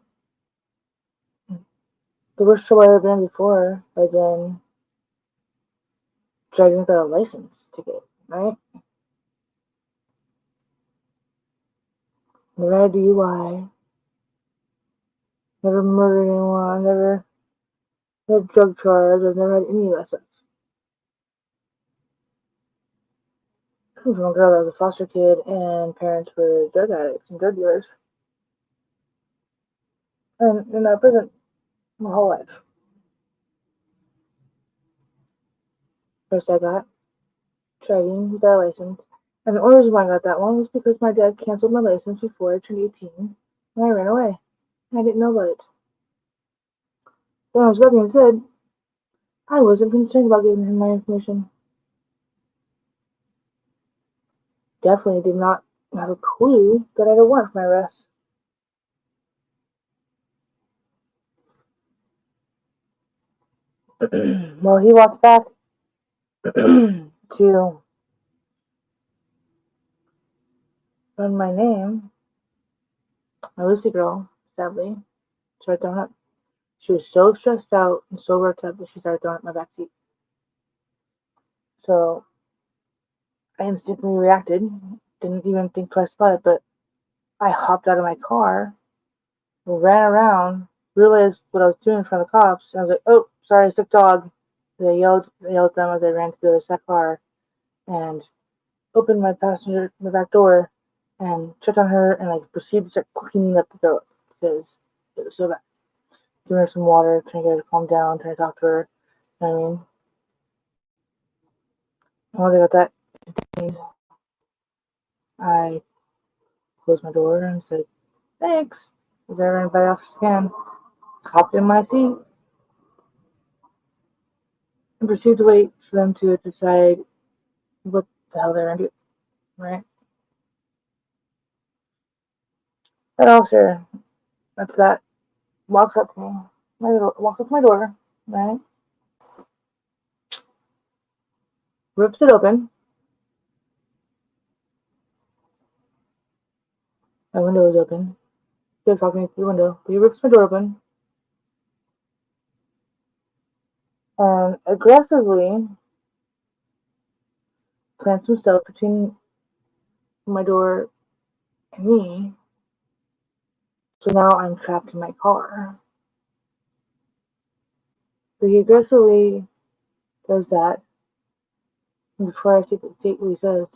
The worst trouble I've ever been in before, I've been driving without a license ticket, right? Never had a DUI, never murdered anyone, never had drug charge, I've never had any of that stuff. I come from a girl that was a foster kid and parents were drug addicts and drug dealers. And in that prison my whole life. First I got driving without a license. And the only reason why I got that one was because my dad canceled my license before I turned 18 and I ran away. And I didn't know about it. So, that being said, I wasn't concerned about giving him my information. Definitely did not have a clue that I had a warrant for my arrest. Well, he walked back to run my name. My Lucy girl, sadly, started throwing up. She was so stressed out and so worked up that she started throwing up my backseat. So I instantly reacted, didn't even think twice about it, but I hopped out of my car, ran around, realized what I was doing in front of the cops, and I was like, oh, sorry, sick dog. They yelled at them as I ran to the other car and opened my back door and checked on her and like proceeded to start cleaning up the throat because it was so bad. Giving her some water, trying to get her to calm down, trying to talk to her. You know what I mean? And once I got that, I closed my door and said, thanks. As I ran by off scan, hopped in my seat, and proceeded to wait for them to decide what the hell they're going to do, right? That officer, that's that, walks up to me, walks up to my door, right? Rips it open. My window is open. He's talking through the window. He rips my door open and aggressively plants himself between my door and me. So now I'm trapped in my car. So he aggressively does that. And before I state what he says,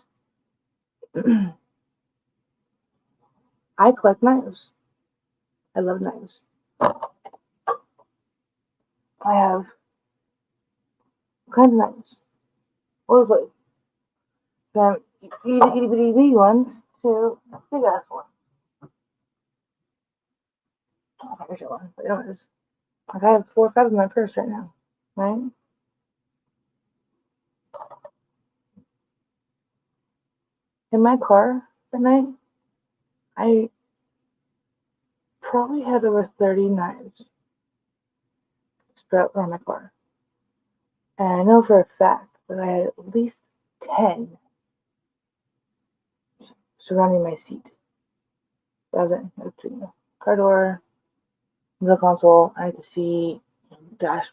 I collect knives. I love knives. I have all kinds of knives. All over the place. From itty bitty ones to big ass ones. I can't show one, but anyways. Like I have 4 or 5 in my purse right now. Right? In my car that night, I probably had over 30 knives spread around my car. And I know for a fact that I had at least 10 surrounding my seat. That was it. Between the car door, middle console, I had the seat, dash,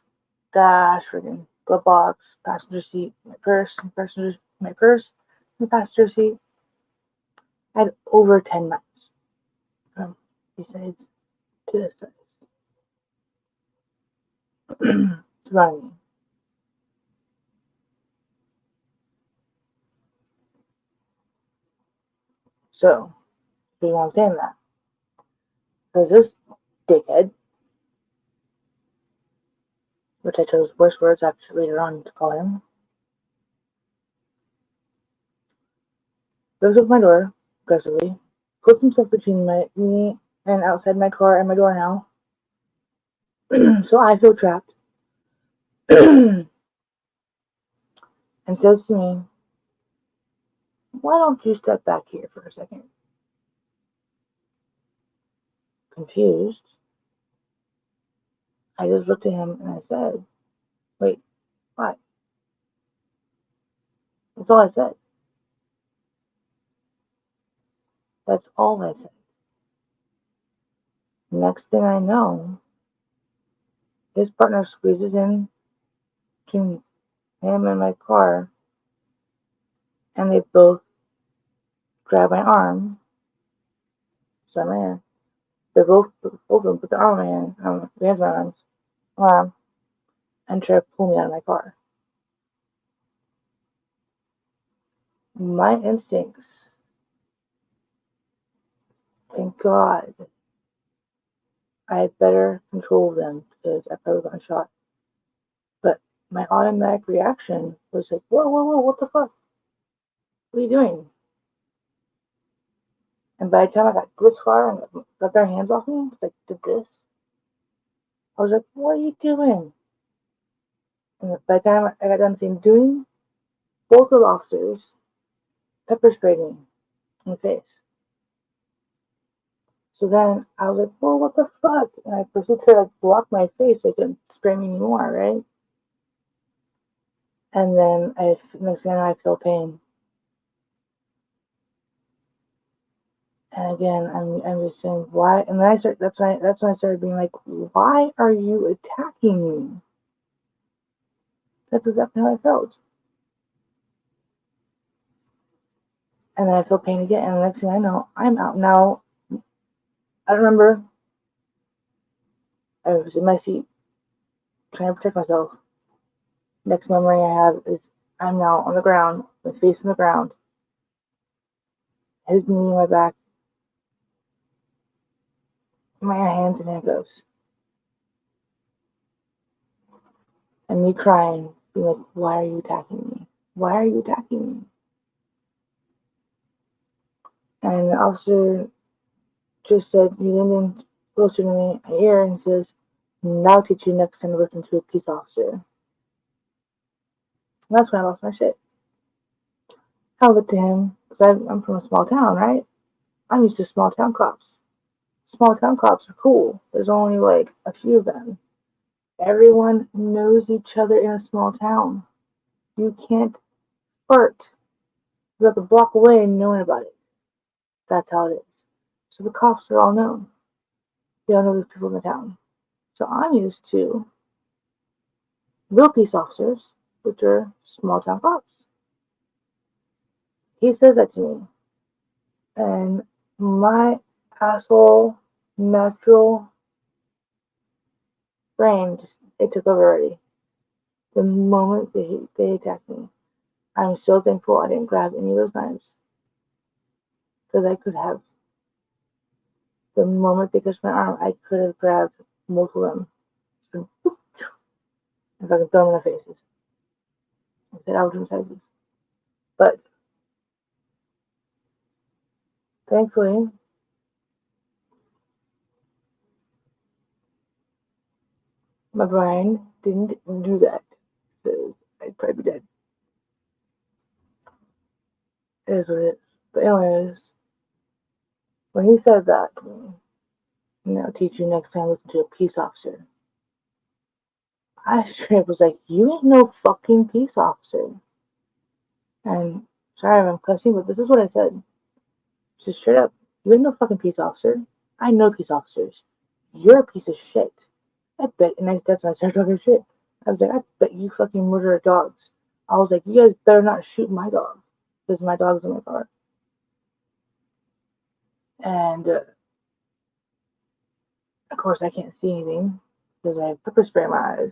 friggin' glove box, passenger seat, my purse, the passenger seat. I had over 10 knives from these sides to this side surrounding me. So, do you understand that? Because this dickhead, which I chose worse words actually later on to call him, goes up my door aggressively, puts himself between me and outside my car and my door now. So I feel trapped. And says to me, why don't you step back here for a second? Confused, I just looked at him and I said, wait, why? That's all I said. That's all I said. Next thing I know, his partner squeezes in between him and my car, and they both grab my arm. So I'm there. They both of them put their arm in my hand, the hands on my arm, and try to pull me out of my car. My instincts, thank God, I had better control them because I probably got shot. But my automatic reaction was like, whoa, what the fuck? What are you doing? And by the time I got this far and got their hands off me, like did this, I was like, what are you doing? And by the time I got done saying doing, both of the officers pepper sprayed me in the face. So then I was like, well, what the fuck? And I proceeded to like block my face so they couldn't spray me anymore, right? And then next thing I feel pain. And again, I'm just saying why. And then that's when I started being like, why are you attacking me? That's exactly how I felt. And then I feel pain again, and the next thing I know, I'm out. Now, I remember I was in my seat trying to protect myself. Next memory I have is I'm now on the ground, my face in the ground, his knee on my back, my hands in handcuffs, and me crying, being like, why are you attacking me? Why are you attacking me? And the officer just said, he leaned in closer to me, my ear, and says, now I'll teach you next time to listen to a peace officer. And that's when I lost my shit. I looked at him, because I'm from a small town, right? I'm used to small town cops. Small town cops are cool. There's only like a few of them. Everyone knows each other in a small town. You can't fart. You have to block away and knowing about it. That's how it is. So the cops are all known. They all know these people in the town. So I'm used to real peace officers, which are small town cops. He says that to me. And my asshole natural brain just, it took over already. The moment they attacked me. I'm so thankful I didn't grab any of those knives. Because I could have. The moment they touched my arm, I could have grabbed most of them. If I could throw them in their faces. I said, I'll do sizes. But thankfully, my brain didn't do that. So I'd probably be dead. It is what it is. But anyways, when he said that to me, and I'll teach you next time, listen to a peace officer. I straight up was like, you ain't no fucking peace officer. And sorry if I'm cussing, but this is what I said. Just straight up, you ain't no fucking peace officer. I know peace officers. You're a piece of shit. I bet, and that's when I started talking shit. I was like, I bet you fucking murder dogs. I was like, you guys better not shoot my dog. Because my dog's in my car. And, of course, I can't see anything. Because I have pepper spray in my eyes.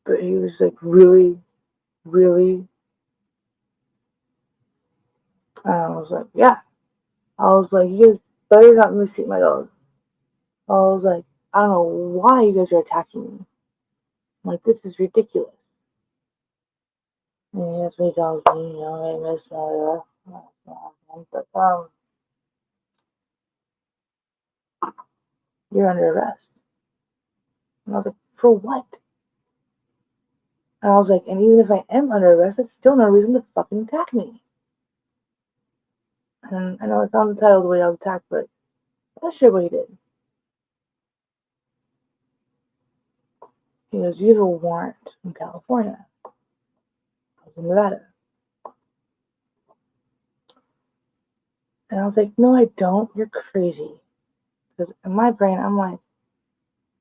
But he was like, really, really? And I was like, yeah. I was like, you guys better not mistreat my dog. I was like, I don't know why you guys are attacking me. I'm like, this is ridiculous. And he asked me, tells me, you know, hey, miss, but, you're under arrest. And I was like, for what? And I was like, and even if I am under arrest, that's still no reason to fucking attack me. And I know it sounds entitled the way I was attacked, but that's sure what he did. He goes, you have a warrant from California. I was in Nevada. And I was like, no, I don't. You're crazy. Because in my brain, I'm like,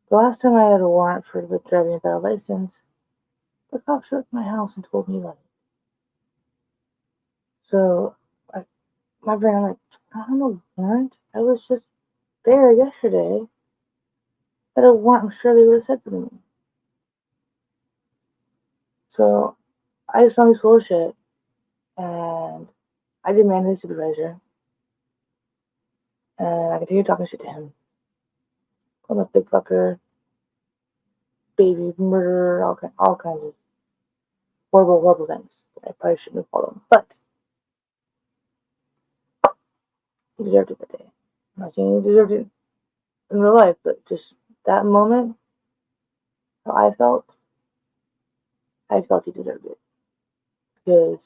the last time I had a warrant for the driving without a license, the cops showed up at my house and told me about it. So, my brain, I'm like, I don't know, warrant. I was just there yesterday. Had a warrant, I'm sure they would have said something to me. So, I just found he's full of shit. And I demanded a supervisor. And I continued talking shit to him. Called him a big fucker, baby, murderer, all kinds of horrible, horrible things. I probably shouldn't have called him. But he deserved it that day. I'm not saying he deserved it in real life, but just that moment, how I felt he deserved it. Because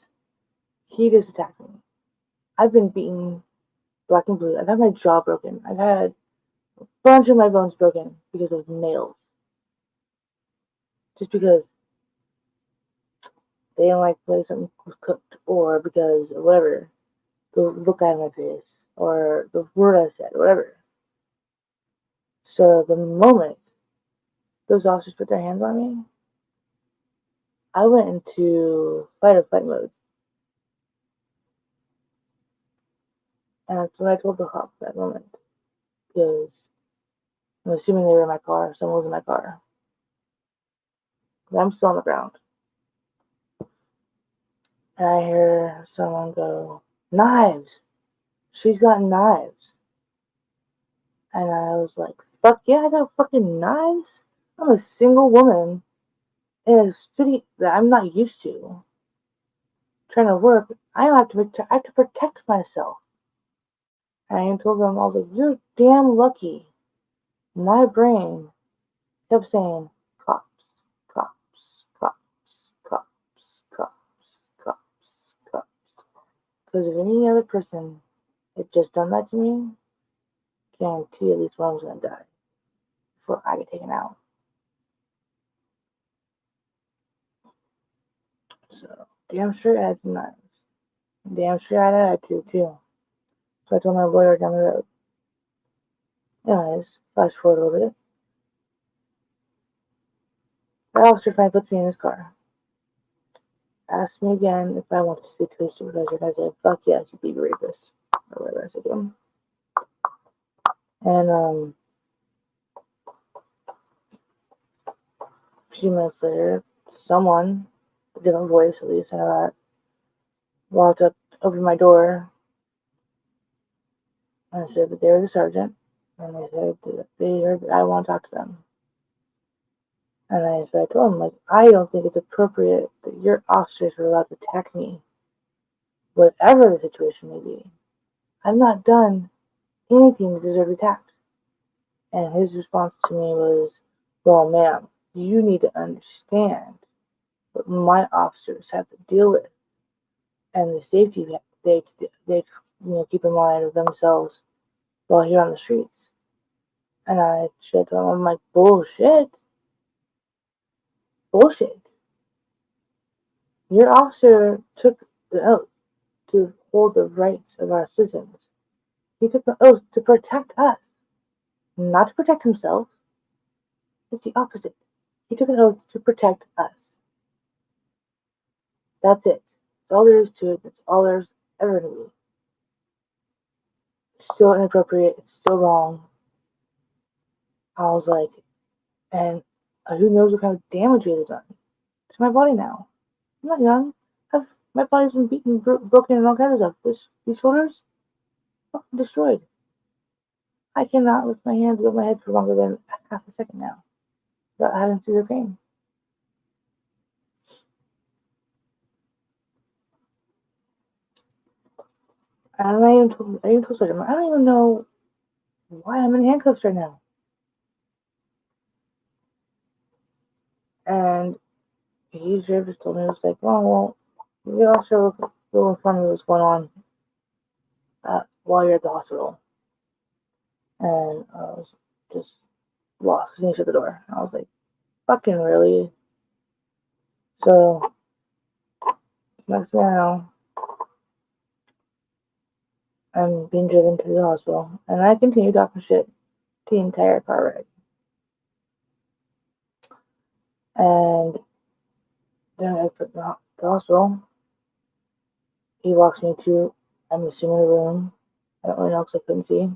he just attacked me. I've been beaten black and blue. I've had my jaw broken. I've had a bunch of my bones broken because of nails. Just because they didn't like the way something was cooked, or because of whatever, the look I had on my face, or the word I said, or whatever. So the moment those officers put their hands on me, I went into fight or flight mode. And that's what I told the cops that moment. Because I'm assuming they were in my car. Someone was in my car. But I'm still on the ground. And I hear someone go, "Knives! She's got knives." And I was like, fuck yeah, I got fucking knives? I'm a single woman in a city that I'm not used to. Trying to work, I have to protect myself. And I told them, I was like, you're damn lucky. My brain kept saying, cops, cops, cops, cops, cops, cops, cops. Because if any other person had just done that to me, guarantee at least one was going to die before I get taken out. So, damn sure I had some knives. Damn sure I had attitude too. So I told my lawyer down the road. Anyways, fast forward a little bit. The officer finally puts me in his car. Asked me again if I want to speak to the supervisor, and I said, fuck yes, you be a rapist. Or whatever I said to him. And a few minutes later, someone, a different voice at least, I know that, walked up, opened my door, and I said that they were the sergeant, and they said that they heard that I want to talk to them. And I told him, like, I don't think it's appropriate that your officers are allowed to attack me, whatever the situation may be. I've not done anything to deserve attacked. And his response to me was, well, ma'am, you need to understand what my officers have to deal with and the safety they keep in mind of themselves while here on the streets. And I said to him, I'm like, bullshit. Bullshit. Your officer took the oath to hold the rights of our citizens. He took the oath to protect us, not to protect himself. It's the opposite. He took an oath to protect us. That's it. That's all there is to it. That's all there's ever to be. It's still inappropriate. It's still wrong. I was like, and who knows what kind of damage it has done to my body now. I'm not young. My body's been beaten, broken, and all kinds of stuff. These shoulders, fucking destroyed. I cannot lift my hands above my head for longer than half a second now without having severe pain. And I even told Sergeant, I don't even know why I'm in handcuffs right now. And he just told me, he was like, well, the officer will inform you what's going on while you're at the hospital. And I was just lost because he shut the door. I was like, fucking really? So, next thing I know, I'm being driven to the hospital. And I continue talking shit the entire car ride. And then I put the hospital. He walks me to, I'm assuming, a room. I don't really know because I couldn't see.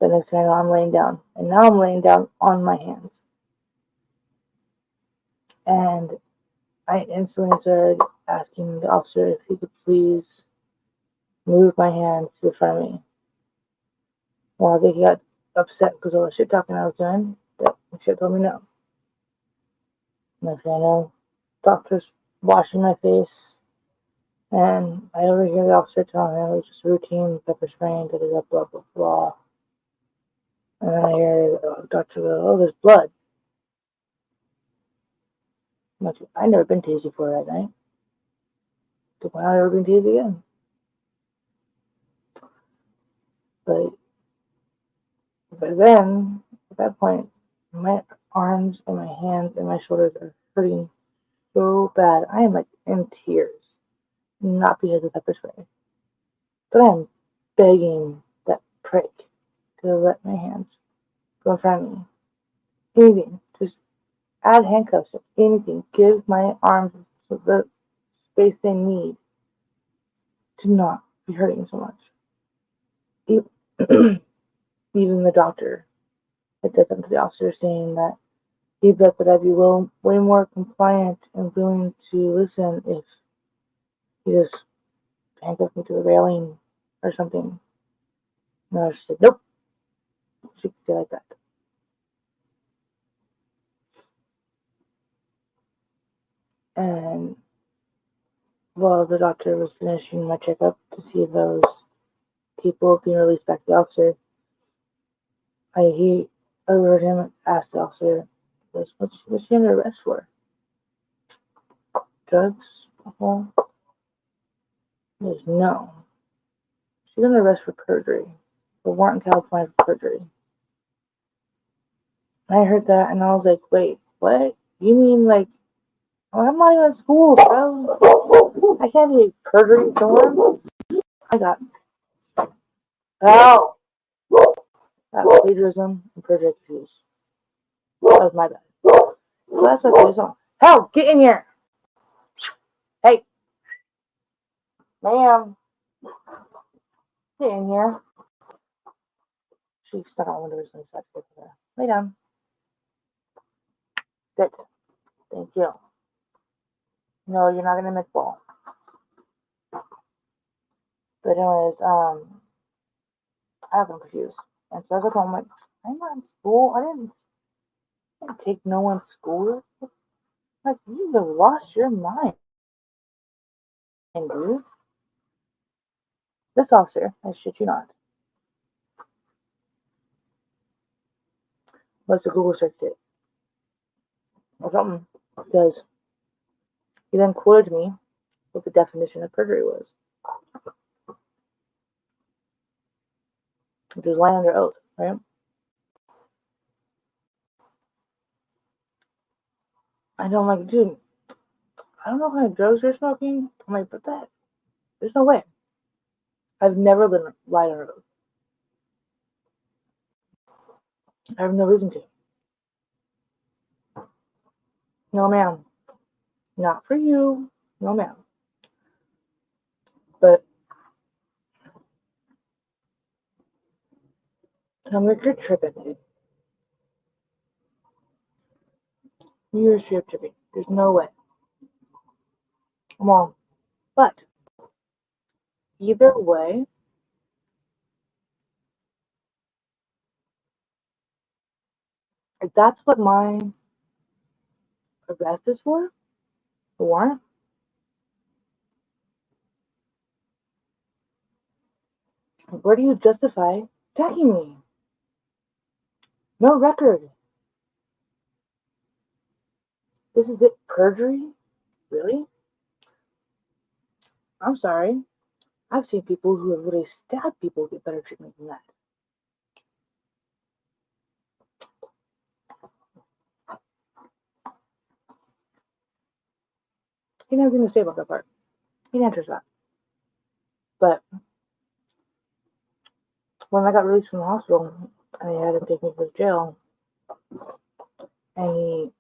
But next thing I know, I'm laying down. And now I'm laying down on my hands. And I instantly started asking the officer if he could please move my hands to the front of me. Well, I think he got upset because of all the shit talking I was doing. But the shit told me no. Next thing I know, doctor's washing my face. And I overhear the officer telling him it was just routine pepper spraying, blah, blah, blah, blah. And then I hear the doctor go, oh, there's blood. I'm like, I've never been tased before that night. So why not ever been tased again? But then, at that point, my arms and my hands and my shoulders are hurting so bad. I am like in tears. Not because of pepper spray. But I am begging that prick to let my hands go in front of me. Anything. Just add handcuffs or anything. Give my arms the space they need to not be hurting so much. even the doctor had said something to the officer saying that he bet that I'd be way more compliant and willing to listen if he just handcuffed me to the railing or something. No, she said, nope. She could say like that. And while the doctor was finishing my checkup to see if I was capable of being released back to the officer, he overheard him ask the officer, what's she under arrest for? Drugs? Alcohol? He goes, no. She's under arrest for perjury. For warrant in California for perjury. And I heard that and I was like, wait, what? You mean like, oh, I'm not even in school, bro. I can't be perjury someone. I got, oh, that plagiarism and perjury excuse. That was my bad. So that's what I was. Hell, get in here. Hey, ma'am, get in here. She stuck out windows and such. Lay down. Good. Thank you. No, you're not gonna miss ball. But anyways, I was confused. And so I was home like, I'm not in school. I didn't take no one's school. Like, you have lost your mind, dude. This officer, I shit you not, must have Google searched it or something, because he then quoted me what the definition of perjury was, which is lying under oath, right? I know, I'm like, dude, I don't know what kind of drugs you're smoking. I'm like, but there's no way. I've never lied under oath. I have no reason to. No, ma'am. Not for you. No, ma'am. But I'm like, you're tripping, dude. You're tripping. There's no way. Come on. But either way, if that's what my arrest is for, the warrant, where do you justify attacking me? No record. This is it? Perjury? Really? I'm sorry. I've seen people who have really stabbed people get better treatment than that. He didn't have anything to say about that part. He didn't answer that. But when I got released from the hospital and they had him take me to jail, and he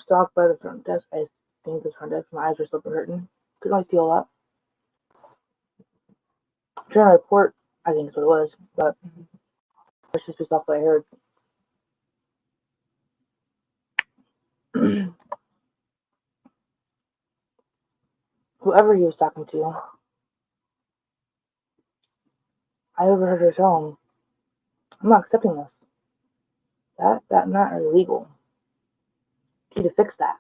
stopped by the front desk, I think the front desk, my eyes were still hurting. Couldn't really see a lot. Trying to report, I think that's what it was, but it's just based off what I heard. Whoever he was talking to, I overheard her tell him, I'm not accepting this. That and that are illegal. You need to fix that.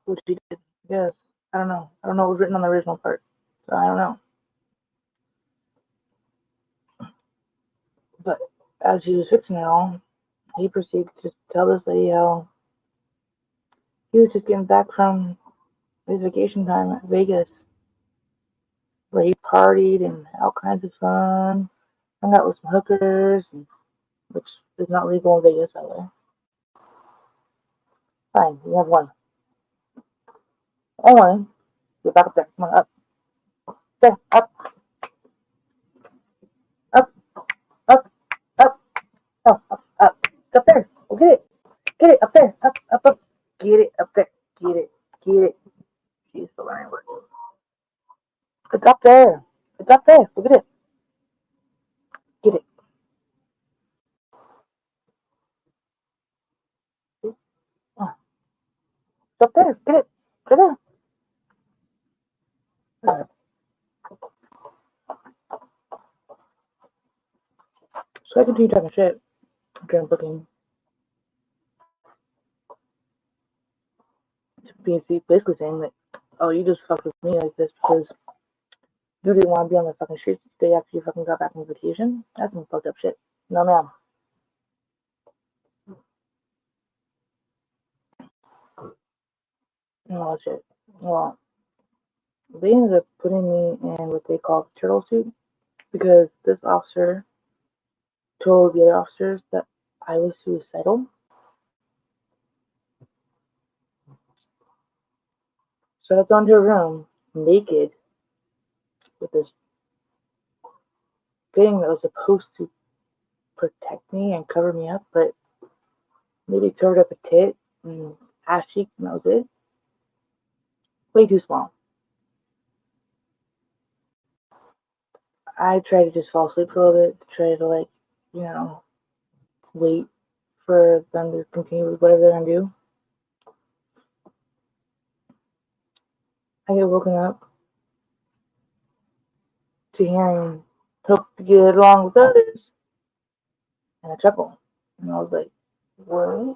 Which he did. Yes. I don't know. I don't know what was written on the original part. So I don't know. But as he was fixing it all, he proceeded to tell this lady how he was just getting back from his vacation time at Vegas, where he partied and had all kinds of fun, hung out with some hookers, which is not legal in Vegas, by the way. Fine, you have one. Only, get back up there. Come on, up. There, up, up, up, up, up, up, up. It's up there. Go get it. Get it up there, up. Get it up there. Get it. She's the learning word. It's up there. Look at it. Get it. Oh, it's up there. Get it. Get it. Alright. So I continue talking shit during booking. Basically saying that, oh, you just fucked with me like this because you didn't want to be on the fucking streets the day after you fucking got back from vacation. That's some fucked up shit. No, ma'am. No shit. Well, they ended up putting me in what they call the turtle suit because this officer told the other officers that I was suicidal. So I gone to a room naked with this thing that was supposed to protect me and cover me up, but maybe covered up a tit and ass cheek, and that was it. Way too small. I tried to just fall asleep for a little bit, try to, like, you know, wait for them to continue with whatever they're gonna do. I get woken up to hearing hope to get along with others and a chuckle. And I was like, what?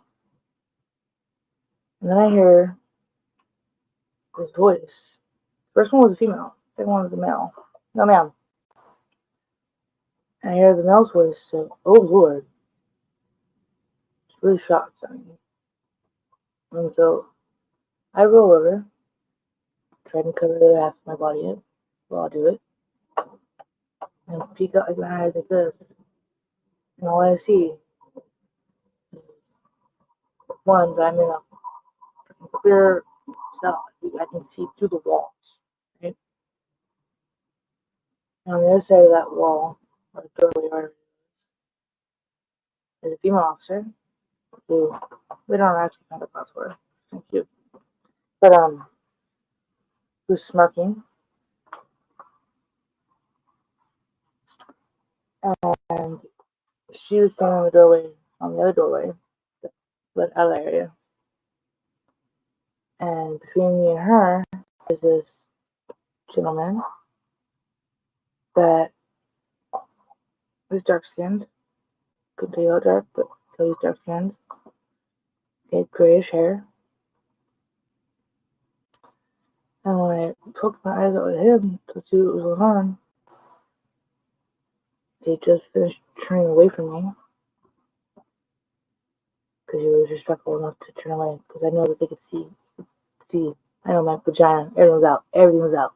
And then I hear this voice. First one was a female, second one was a male. No, ma'am. And I hear the male's voice say, oh Lord. It's really shocked at me. And so I roll over, try to cover the other half of my body up. Well, I'll do it. And peek out like my eyes like this. And all I see is one, that I'm in a clear cell. I can see through the walls. Right? And on the other side of that wall, or doorway, or is a female officer who we don't actually know the class for. Thank you. But who's smirking, and she was standing on the doorway, on the other doorway that led out of the area. And between me and her is this gentleman that is dark skinned. Couldn't tell you how dark, but so he's dark skinned. He had grayish hair. And when I poked my eyes out at him to see what was going on, he just finished turning away from me. Because he was respectful enough to turn away. Because I know that they could see. I know my vagina. Everything was out.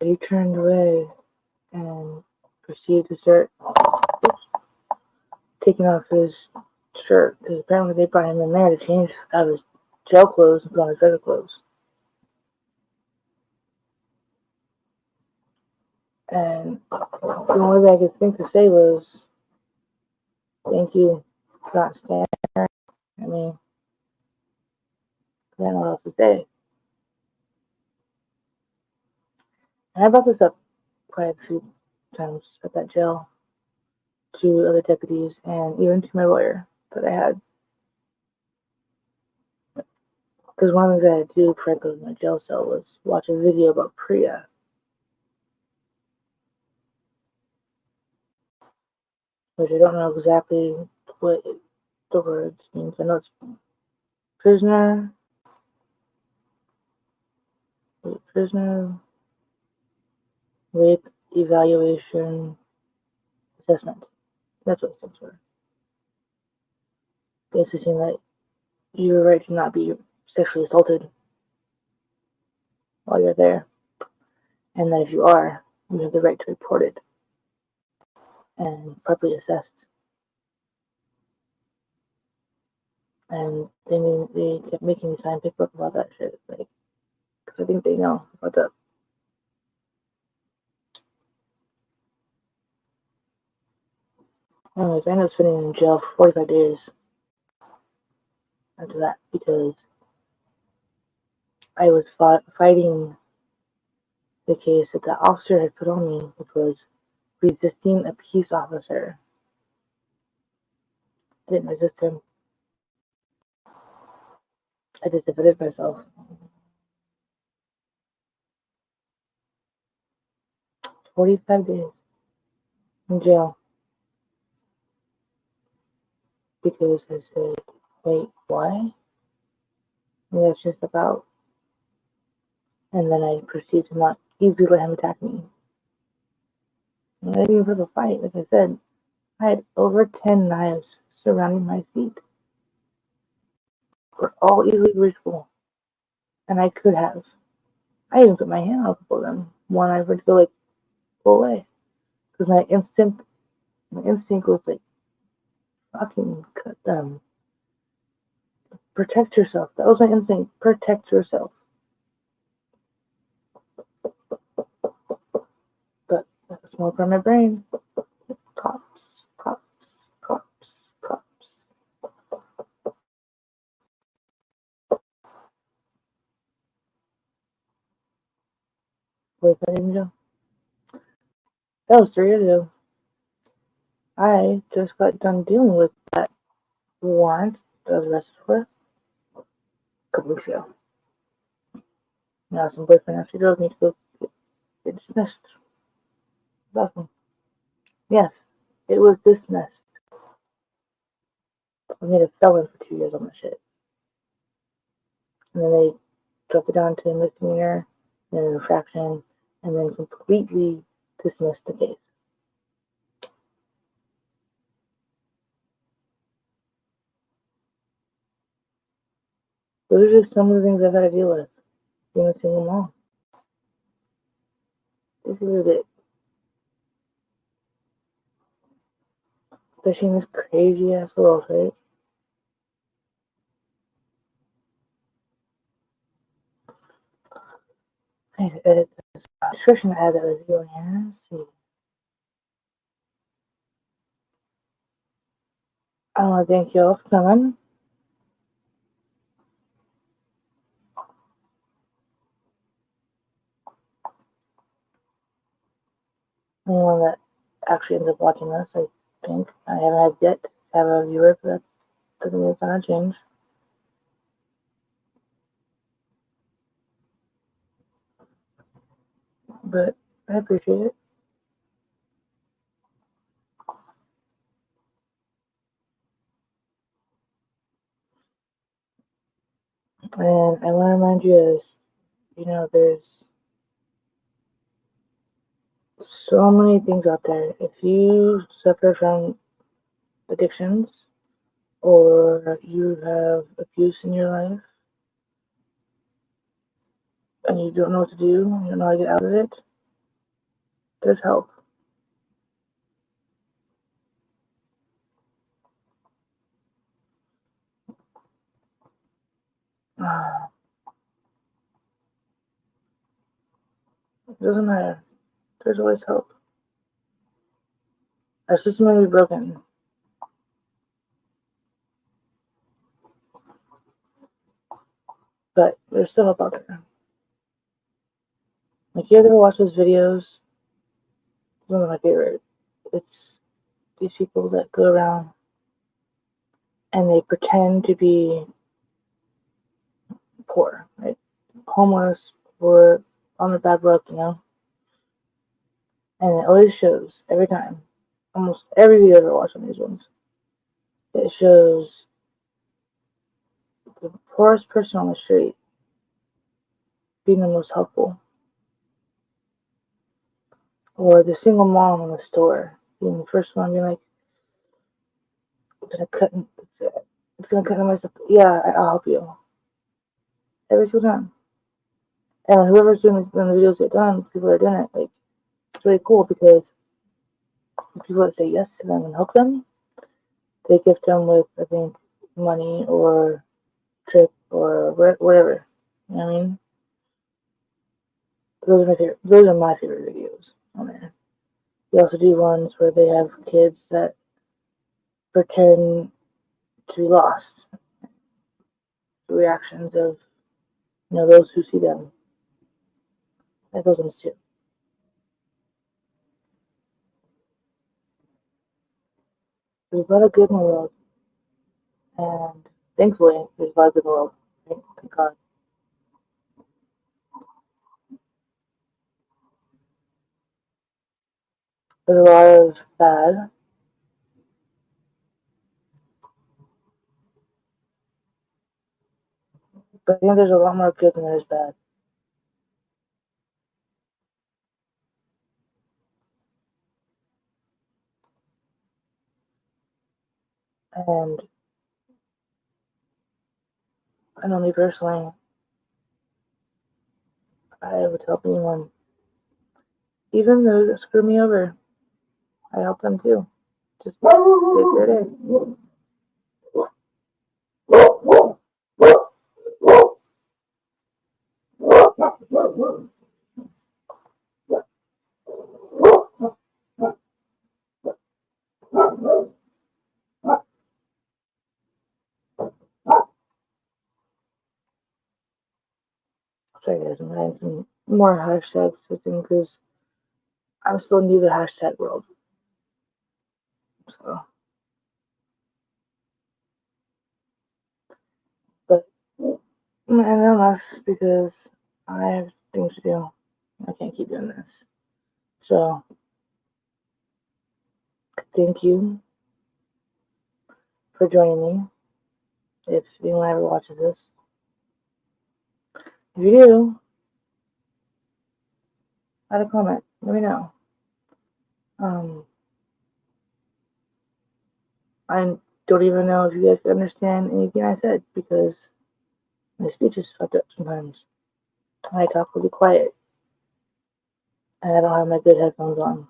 He turned away and proceeded to start taking off his shirt. Because apparently they brought him in there to change out of his jail clothes and put on his other clothes. And the only thing I could think to say was, thank you for not staring at me. I don't know what else to say. And I brought this up quite a few times at that jail to other deputies and even to my lawyer that I had. Because one of the things I had to do before I go to my jail cell was watch a video about PRIA. Which I don't know exactly what the words means. I know it's prisoner, rape, evaluation, assessment. That's what it stands for. Basically saying that you have a right to not be sexually assaulted while you're there. And that if you are, you have the right to report it and properly assessed. And they kept making me sign paperwork about that shit. Like, because I think they know what's up. Anyways, I ended up spending in jail for 45 days after that because I was fighting the case that the officer had put on me, which was resisting a peace officer. I didn't resist him. I just defended myself. 45 days in jail because I said, wait, why? And that's just about. And then I proceeded to not easily let him attack me. And I didn't even have a fight. Like I said, I had over 10 knives surrounding my feet. Were all easily reachable. And I could have. I even put my hand on a couple of them. One I would go like, pull away. Because my instinct was like, fucking cut them. Protect yourself. That was my instinct. Protect yourself. But that was more from my brain. Cops, cops, cops, cops. Wait, I didn't know. That was 3 years ago. I just got done dealing with that warrant that I was arrested for a couple weeks ago. Now some boyfriend actually drove me to go get dismissed. Awesome. Yes, it was dismissed. I made a felon for 2 years on that shit. And then they dropped it down to a misdemeanor, then an infraction, and then completely dismissed the case. Those are just some of the things I've had to deal with being a single mom. This is it. Especially in this crazy ass world, right? I need to edit this description to add that review in here. Let's see. I want to thank you all for coming. Anyone that actually ends up watching this, I think. I haven't had yet to have a viewer, but that doesn't mean it's not a change. But I appreciate it. And I want to remind you, there's so many things out there. If you suffer from addictions or you have abuse in your life and you don't know what to do, you don't know how to get out of it, there's help. It doesn't matter. There's always help. Our system may be broken, but there's still help out there. Like, you ever watch those videos? One of my favorite. It's these people that go around and they pretend to be poor, right? Homeless or on the bad luck, And it always shows every time. Almost every video I've ever watched on these ones. It shows the poorest person on the street being the most helpful. Or the single mom in the store being the first one being like, it's gonna cut in my stuff. Yeah, I'll help you. Every single time. And whoever's doing when the videos get done, people are doing it. Like, it's really cool because people that say yes to them and help them, they gift them with, I think, money or trip or whatever. You know what I mean? Those are my favorite videos on there. They also do ones where they have kids that pretend to be lost. The reactions of, those who see them. Like those ones too. There's a lot of good in the world, and thankfully, there's a lot of good in the world. Thank God. There's a lot of bad. But I think there's a lot more good than there's bad. And I know me personally, I would help anyone. Even those that screw me over, I help them too. Just take their day. Sorry guys, I'm adding some more hashtags to things because I'm still new to the hashtag world. So, but I know less because I have things to do. I can't keep doing this. So, thank you for joining me. If anyone ever watches this, if you do, add a comment. Let me know. I don't even know if you guys can understand anything I said because my speech is fucked up sometimes. I talk really quiet and I don't have my good headphones on.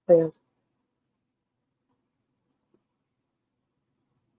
So